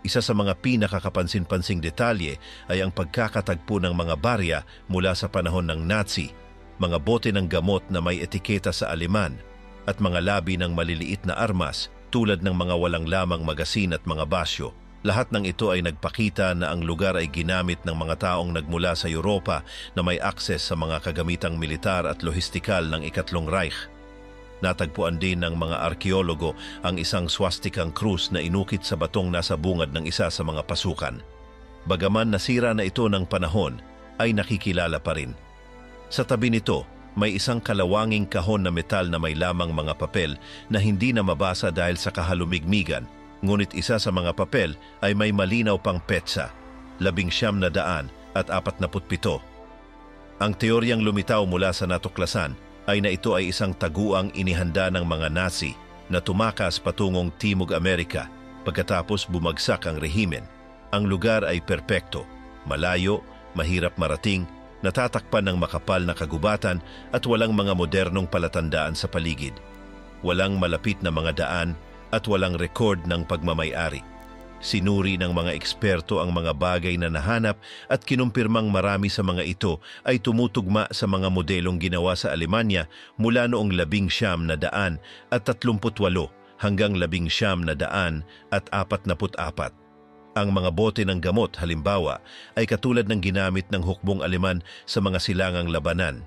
Isa sa mga pinakakapansin-pansing detalye ay ang pagkakatagpo ng mga barya mula sa panahon ng Nazi, mga bote ng gamot na may etiketa sa Aleman, at mga labi ng maliliit na armas tulad ng mga walang lamang magasin at mga basyo. Lahat ng ito ay nagpakita na ang lugar ay ginamit ng mga taong nagmula sa Europa na may akses sa mga kagamitang militar at lohistikal ng Ikatlong Reich. Natagpuan din ng mga arkeologo ang isang swastikang krus na inukit sa batong nasa bungad ng isa sa mga pasukan. Bagaman nasira na ito ng panahon, ay nakikilala pa rin. Sa tabi nito, may isang kalawanging kahon na metal na may lamang mga papel na hindi na mabasa dahil sa kahalumigmigan, ngunit isa sa mga papel ay may malinaw pang petsa. 1947. Ang teoryang lumitaw mula sa natuklasan ay na ito ay isang taguang inihanda ng mga Nazi na tumakas patungong Timog Amerika pagkatapos bumagsak ang rehimen. Ang lugar ay perpekto, malayo, mahirap marating, natatakpan ng makapal na kagubatan at walang mga modernong palatandaan sa paligid. Walang malapit na mga daan at walang record ng pagmamay-ari. Sinuri ng mga eksperto ang mga bagay na nahanap at kinumpirmang marami sa mga ito ay tumutugma sa mga modelong ginawa sa Alemanya mula noong 1938 hanggang 1944. Ang mga bote ng gamot, halimbawa, ay katulad ng ginamit ng hukbong Aleman sa mga silangang labanan.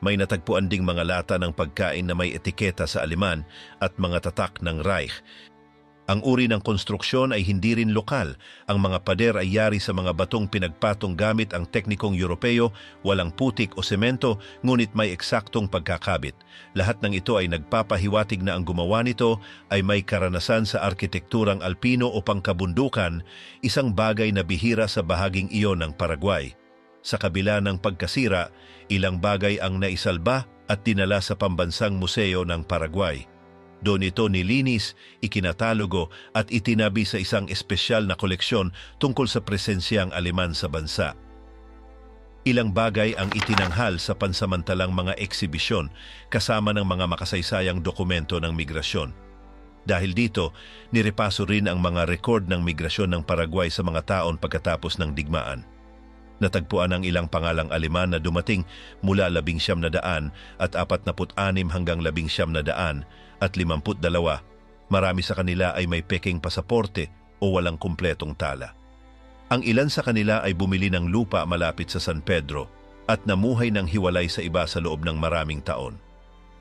May natagpuan ding mga lata ng pagkain na may etiketa sa Aleman at mga tatak ng Reich. Ang uri ng konstruksyon ay hindi rin lokal. Ang mga pader ay yari sa mga batong pinagpatong gamit ang teknikong Europeo, walang putik o semento, ngunit may eksaktong pagkakabit. Lahat ng ito ay nagpapahiwatig na ang gumawa nito ay may karanasan sa arkitekturang alpino o pangkabundukan, isang bagay na bihira sa bahaging iyon ng Paraguay. Sa kabila ng pagkasira, ilang bagay ang naisalba at dinala sa pambansang museo ng Paraguay. Doon ito nilinis, ikinatalogo at itinabi sa isang espesyal na koleksyon tungkol sa presensyang Aleman sa bansa. Ilang bagay ang itinanghal sa pansamantalang mga eksibisyon kasama ng mga makasaysayang dokumento ng migrasyon. Dahil dito, nirepaso rin ang mga rekord ng migrasyon ng Paraguay sa mga taon pagkatapos ng digmaan. Natagpuan ang ilang pangalang Aleman na dumating mula 1900 at 46 hanggang 1900 at 52. Marami sa kanila ay may peking pasaporte o walang kumpletong tala. Ang ilan sa kanila ay bumili ng lupa malapit sa San Pedro at namuhay ng hiwalay sa iba sa loob ng maraming taon.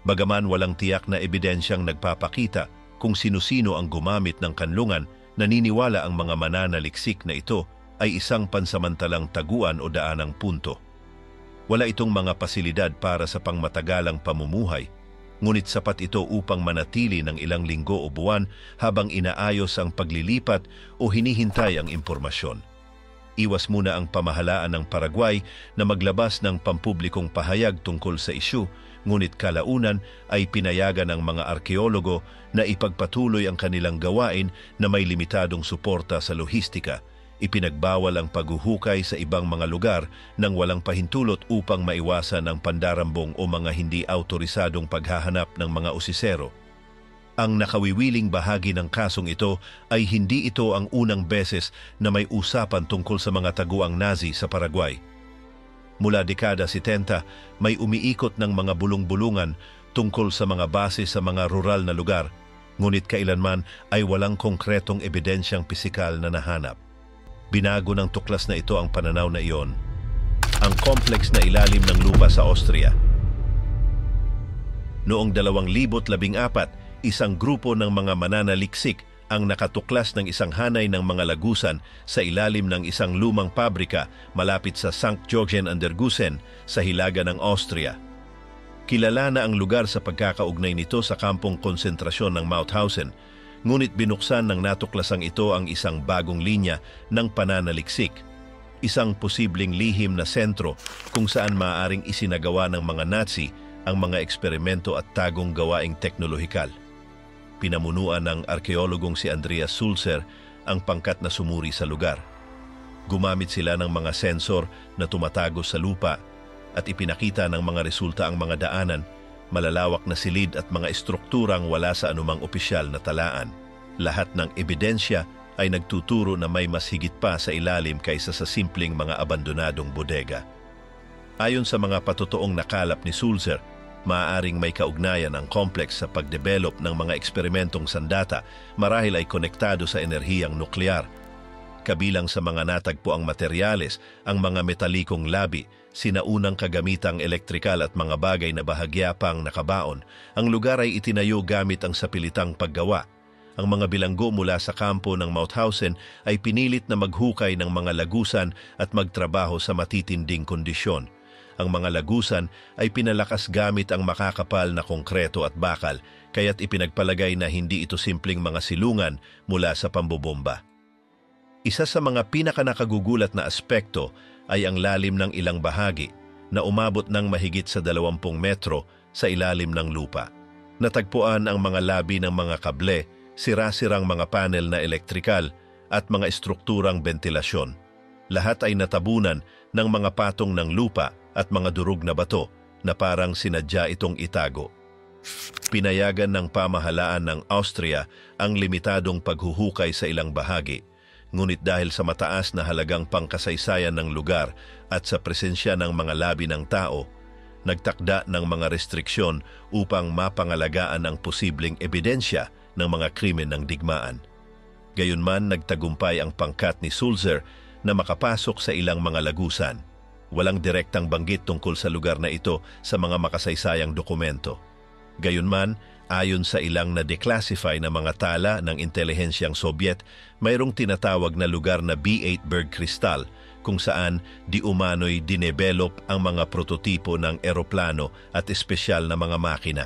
Bagaman walang tiyak na ebidensyang nagpapakita kung sino-sino ang gumamit ng kanlungan, naniniwala ang mga mananaliksik na ito ay isang pansamantalang taguan o daanang punto. Wala itong mga pasilidad para sa pangmatagalang pamumuhay, ngunit sapat ito upang manatili ng ilang linggo o buwan habang inaayos ang paglilipat o hinihintay ang impormasyon. Iwas muna ang pamahalaan ng Paraguay na maglabas ng pampublikong pahayag tungkol sa isyu, ngunit kalaunan ay pinayagan ng mga arkeologo na ipagpatuloy ang kanilang gawain na may limitadong suporta sa lohistika. Ipinagbawal ang paghuhukay sa ibang mga lugar nang walang pahintulot upang maiwasan ang pandarambong o mga hindi autorisadong paghahanap ng mga usisero. Ang nakawiwiling bahagi ng kasong ito ay hindi ito ang unang beses na may usapan tungkol sa mga taguang Nazi sa Paraguay. Mula dekada 70, may umiikot ng mga bulong-bulungan tungkol sa mga base sa mga rural na lugar, ngunit kailanman ay walang konkretong ebidensyang pisikal na nahanap. Binago ng tuklas na ito ang pananaw na iyon. Ang complex na ilalim ng lupa sa Austria. Noong 2014, isang grupo ng mga mananaliksik ang nakatuklas ng isang hanay ng mga lagusan sa ilalim ng isang lumang pabrika malapit sa St. Georgen an der Gusen sa hilaga ng Austria. Kilala na ang lugar sa pagkakaugnay nito sa kampong konsentrasyon ng Mauthausen, ngunit binuksan ng natuklasang ito ang isang bagong linya ng pananaliksik, isang posibleng lihim na sentro kung saan maaaring isinagawa ng mga Nazi ang mga eksperimento at tagong gawaing teknolohikal. Pinamunuan ng arkeologong si Andreas Sulzer ang pangkat na sumuri sa lugar. Gumamit sila ng mga sensor na tumatagos sa lupa at ipinakita ng mga resulta ang mga daanan, malalawak na silid at mga estrukturang wala sa anumang opisyal na talaan. Lahat ng ebidensya ay nagtuturo na may mas higit pa sa ilalim kaysa sa simpleng mga abandonadong bodega. Ayon sa mga patotoong nakalap ni Sulzer, maaaring may kaugnayan ang complex sa pagdevelop ng mga eksperimentong sandata marahil ay konektado sa enerhiyang nuklear. Kabilang sa mga natagpuang materyales ang mga metalikong labi, sinaunang kagamitang elektrikal at mga bagay na bahagya pang nakabaon. Ang lugar ay itinayo gamit ang sapilitang paggawa. Ang mga bilanggo mula sa kampo ng Mauthausen ay pinilit na maghukay ng mga lagusan at magtrabaho sa matitinding kondisyon. Ang mga lagusan ay pinalakas gamit ang makakapal na konkreto at bakal, kaya't ipinagpalagay na hindi ito simpleng mga silungan mula sa pambobomba. Isa sa mga pinakanakagugulat na aspekto ay ang lalim ng ilang bahagi na umabot ng mahigit sa 20 metro sa ilalim ng lupa. Natagpuan ang mga labi ng mga kable, sira-sirang mga panel na elektrikal at mga estrukturang bentilasyon. Lahat ay natabunan ng mga patong ng lupa at mga durog na bato na parang sinadya itong itago. Pinayagan ng pamahalaan ng Austria ang limitadong paghuhukay sa ilang bahagi, ngunit dahil sa mataas na halagang pangkasaysayan ng lugar at sa presensya ng mga labi ng tao, nagtakda ng mga restriksyon upang mapangalagaan ang posibleng ebidensya ng mga krimen ng digmaan. Gayunman, nagtagumpay ang pangkat ni Sulzer na makapasok sa ilang mga lagusan. Walang direktang banggit tungkol sa lugar na ito sa mga makasaysayang dokumento. Gayunman, ayon sa ilang na declassify na mga tala ng intelihensyang Sobyet, mayroong tinatawag na lugar na B8 Bergkristall kung saan di umano'y dinevelop ang mga prototipo ng eroplano at espesyal na mga makina.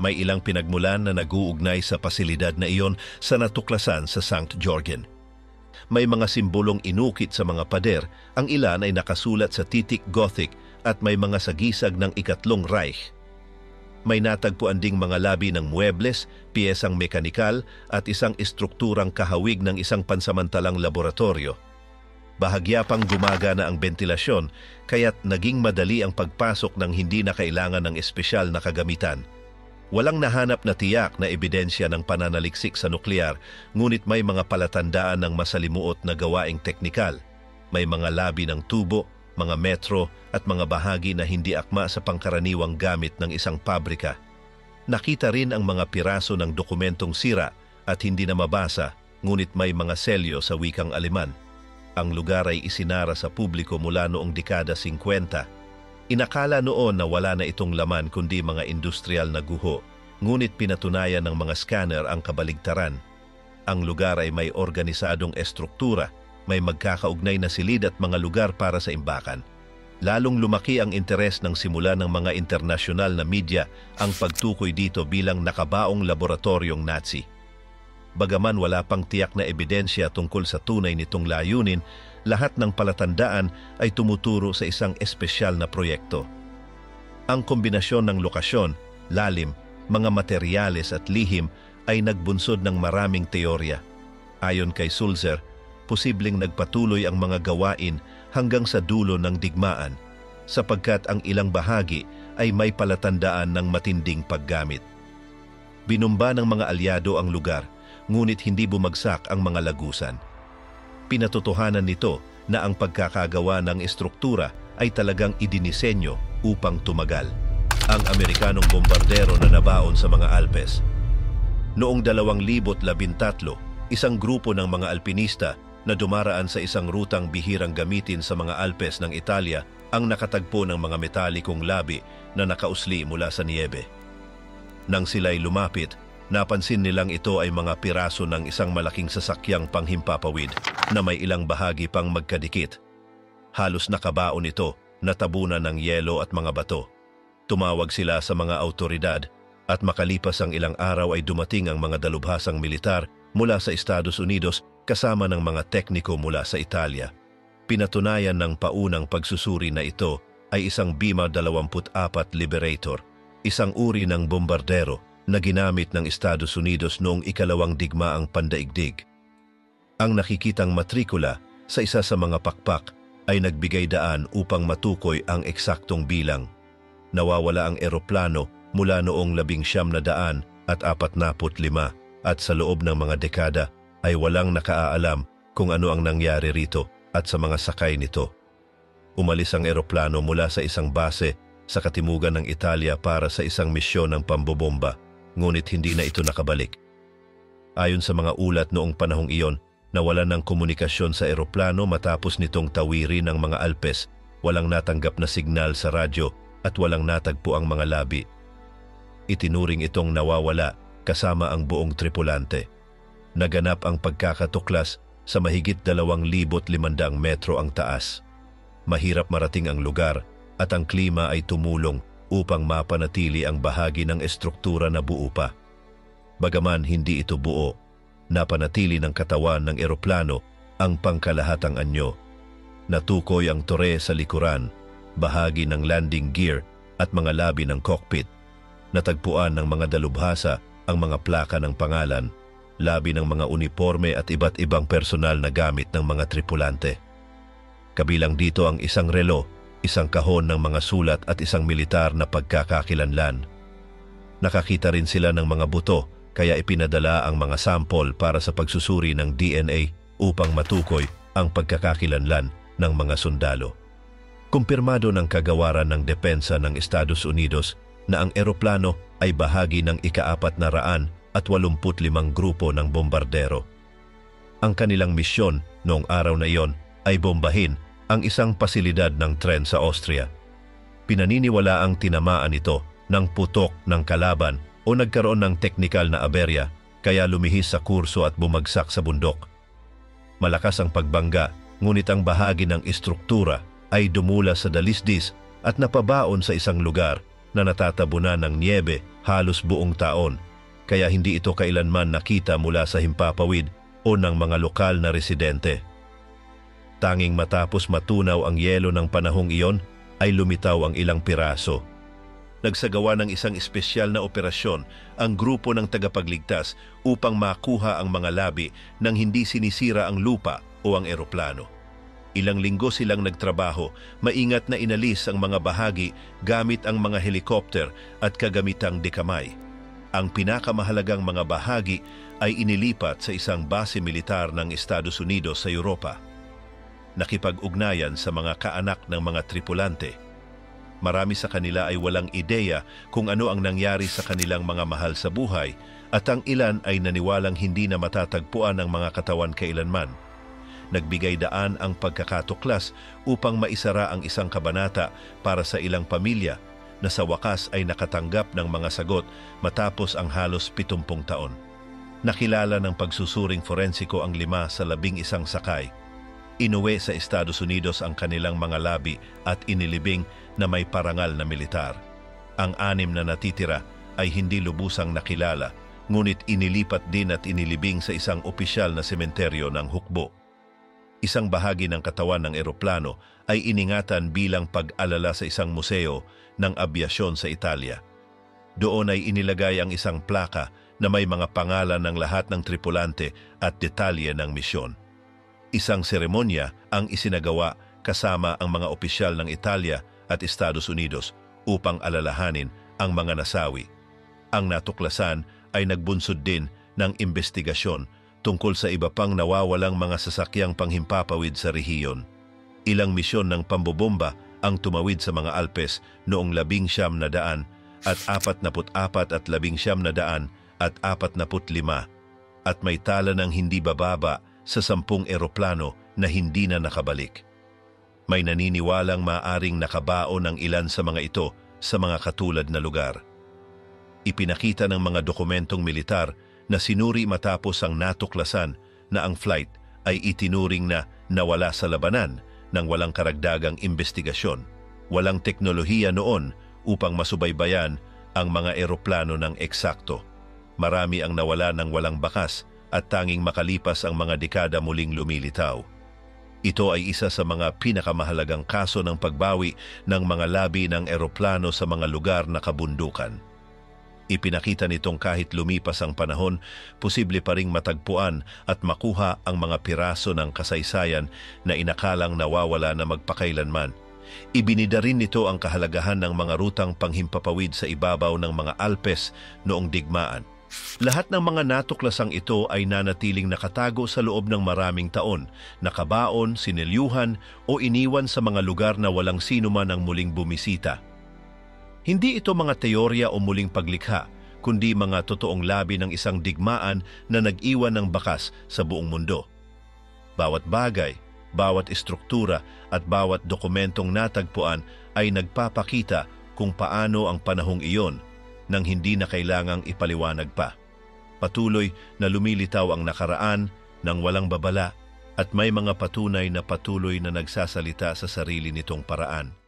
May ilang pinagmulan na nag-uugnay sa pasilidad na iyon sa natuklasan sa St. Georgen. May mga simbolong inukit sa mga pader, ang ilan ay nakasulat sa titik Gothic at may mga sagisag ng Ikatlong Reich. May natagpuan ding mga labi ng muebles, piyesang mekanikal at isang estrukturang kahawig ng isang pansamantalang laboratorio. Bahagya pang gumagana ang ventilasyon, kaya't naging madali ang pagpasok ng hindi na kailangan ng espesyal na kagamitan. Walang nahanap na tiyak na ebidensya ng pananaliksik sa nuklear, ngunit may mga palatandaan ng masalimuot na gawaing teknikal. May mga labi ng tubo, mga metro at mga bahagi na hindi akma sa pangkaraniwang gamit ng isang pabrika. Nakita rin ang mga piraso ng dokumentong sira at hindi na mabasa, ngunit may mga selyo sa wikang Aleman. Ang lugar ay isinara sa publiko mula noong dekada 50. Inakala noon na wala na itong laman kundi mga industrial na guho, ngunit pinatunayan ng mga scanner ang kabaligtaran. Ang lugar ay may organisadong estruktura, may magkakaugnay na silid at mga lugar para sa imbakan. Lalong lumaki ang interes ng simula ng mga internasyonal na media ang pagtukoy dito bilang nakabaong laboratoryong Nazi. Bagaman wala pang tiyak na ebidensya tungkol sa tunay nitong layunin, lahat ng palatandaan ay tumuturo sa isang espesyal na proyekto. Ang kombinasyon ng lokasyon, lalim, mga materyales at lihim ay nagbunsod ng maraming teorya. Ayon kay Sulzer, posibleng nagpatuloy ang mga gawain hanggang sa dulo ng digmaan, sapagkat ang ilang bahagi ay may palatandaan ng matinding paggamit. Binumba ng mga alyado ang lugar, ngunit hindi bumagsak ang mga lagusan. Pinatotohanan nito na ang pagkakagawa ng estruktura ay talagang idinisenyo upang tumagal. Ang Amerikanong bombardero na nabaon sa mga Alpes. Noong 2013, isang grupo ng mga alpinista na dumaraan sa isang rutang bihirang gamitin sa mga Alpes ng Italia ang nakatagpo ng mga metalikong labi na nakausli mula sa niyebe. Nang sila'y lumapit, napansin nilang ito ay mga piraso ng isang malaking sasakyang panghimpapawid na may ilang bahagi pang magkadikit. Halos nakabaon ito, natabunan ng yelo at mga bato. Tumawag sila sa mga autoridad at makalipas ang ilang araw ay dumating ang mga dalubhasang militar mula sa Estados Unidos kasama ng mga tekniko mula sa Italia. Pinatunayan ng paunang pagsusuri na ito ay isang Bima 24 Liberator, isang uri ng bombardero na ginamit ng Estados Unidos noong ikalawang digmaang pandaigdig. Ang nakikitang matrikula sa isa sa mga pakpak ay nagbigay daan upang matukoy ang eksaktong bilang. Nawawala ang eroplano mula noong 1945 at sa loob ng mga dekada ay walang nakaalam kung ano ang nangyari rito at sa mga sakay nito. Umalis ang eroplano mula sa isang base sa katimugan ng Italia para sa isang misyon ng pambobomba, ngunit hindi na ito nakabalik. Ayon sa mga ulat noong panahong iyon, nawalan ng komunikasyon sa eroplano matapos nitong tawirin ng mga Alpes, walang natanggap na signal sa radyo at walang natagpo ang mga labi. Itinuring itong nawawala kasama ang buong tripulante. Naganap ang pagkakatuklas sa mahigit 2,500 metro ang taas. Mahirap marating ang lugar at ang klima ay tumulong upang mapanatili ang bahagi ng estruktura na buo pa. Bagaman hindi ito buo, napanatili ng katawan ng eroplano ang pangkalahatang anyo. Natukoy ang tore sa likuran, bahagi ng landing gear at mga labi ng cockpit. Natagpuan ng mga dalubhasa ang mga plaka ng pangalan, labi ng mga uniforme at iba't ibang personal na gamit ng mga tripulante. Kabilang dito ang isang relo, isang kahon ng mga sulat at isang militar na pagkakakilanlan. Nakakita rin sila ng mga buto, kaya ipinadala ang mga sample para sa pagsusuri ng DNA upang matukoy ang pagkakakilanlan ng mga sundalo. Kumpirmado ng kagawaran ng depensa ng Estados Unidos na ang eroplano ay bahagi ng ika-485 grupo ng bombardero. Ang kanilang misyon noong araw na iyon ay bombahin ang isang pasilidad ng tren sa Austria. Pinaniniwala ang tinamaan ito ng putok ng kalaban o nagkaroon ng teknikal na aberya kaya lumihis sa kurso at bumagsak sa bundok. Malakas ang pagbangga, ngunit ang bahagi ng istruktura ay dumula sa dalisdis at napabaon sa isang lugar na natatabunan ng niebe halos buong taon, kaya hindi ito kailanman nakita mula sa himpapawid o ng mga lokal na residente. Tanging matapos matunaw ang yelo ng panahong iyon, ay lumitaw ang ilang piraso. Nagsagawa ng isang espesyal na operasyon ang grupo ng tagapagligtas upang makuha ang mga labi nang hindi sinisira ang lupa o ang eroplano. Ilang linggo silang nagtrabaho, maingat na inalis ang mga bahagi gamit ang mga helikopter at kagamitang dekamay. Ang pinakamahalagang mga bahagi ay inilipat sa isang base militar ng Estados Unidos sa Europa. Nakipag-ugnayan sa mga kaanak ng mga tripulante. Marami sa kanila ay walang ideya kung ano ang nangyari sa kanilang mga mahal sa buhay at ang ilan ay naniwalang hindi na matatagpuan ang mga katawan kailanman. Nagbigay daan ang pagkakatuklas upang maisara ang isang kabanata para sa ilang pamilya na sa wakas ay nakatanggap ng mga sagot matapos ang halos 70 taon. Nakilala ng pagsusuring forensiko ang 5 sa 11 sakay. Inuwi sa Estados Unidos ang kanilang mga labi at inilibing na may parangal na militar. Ang 6 na natitira ay hindi lubusang nakilala, ngunit inilipat din at inilibing sa isang opisyal na sementeryo ng hukbo. Isang bahagi ng katawan ng eroplano ay iningatan bilang pag-alala sa isang museo ng abyasyon sa Italia. Doon ay inilagay ang isang plaka na may mga pangalan ng lahat ng tripulante at detalye ng misyon. Isang seremonya ang isinagawa kasama ang mga opisyal ng Italia at Estados Unidos upang alalahanin ang mga nasawi. Ang natuklasan ay nagbunsod din ng investigasyon tungkol sa iba pang nawawalang mga sasakyang panghimpapawid sa rehiyon. Ilang misyon ng pambobomba ang tumawid sa mga Alpes noong 1900 at 44 at 1900 at 45 at may tala ng hindi bababa sa 10 eroplano na hindi na nakabalik. May naniniwalang maaring nakabaon ang ilan sa mga ito sa mga katulad na lugar. Ipinakita ng mga dokumentong militar na sinuri matapos ang natuklasan na ang flight ay itinuring na nawala sa labanan ng walang karagdagang investigasyon. Walang teknolohiya noon upang masubaybayan ang mga eroplano ng eksakto. Marami ang nawala ng walang bakas at tanging makalipas ang mga dekada muling lumilitaw. Ito ay isa sa mga pinakamahalagang kaso ng pagbawi ng mga labi ng eroplano sa mga lugar na kabundukan. Ipinakita nitong kahit lumipas ang panahon, posible pa ring matagpuan at makuha ang mga piraso ng kasaysayan na inakalang nawawala na magpakailanman. Ibinida rin nito ang kahalagahan ng mga rutang panghimpapawid sa ibabaw ng mga Alpes noong digmaan. Lahat ng mga natuklasang ito ay nanatiling nakatago sa loob ng maraming taon, nakabaon, sinilyuhan o iniwan sa mga lugar na walang sino man ang muling bumisita. Hindi ito mga teorya o muling paglikha, kundi mga totoong labi ng isang digmaan na nag-iwan ng bakas sa buong mundo. Bawat bagay, bawat istruktura at bawat dokumentong natagpuan ay nagpapakita kung paano ang panahong iyon nang hindi na kailangang ipaliwanag pa. Patuloy na lumilitaw ang nakaraan ng walang babala at may mga patunay na patuloy na nagsasalita sa sarili nitong paraan.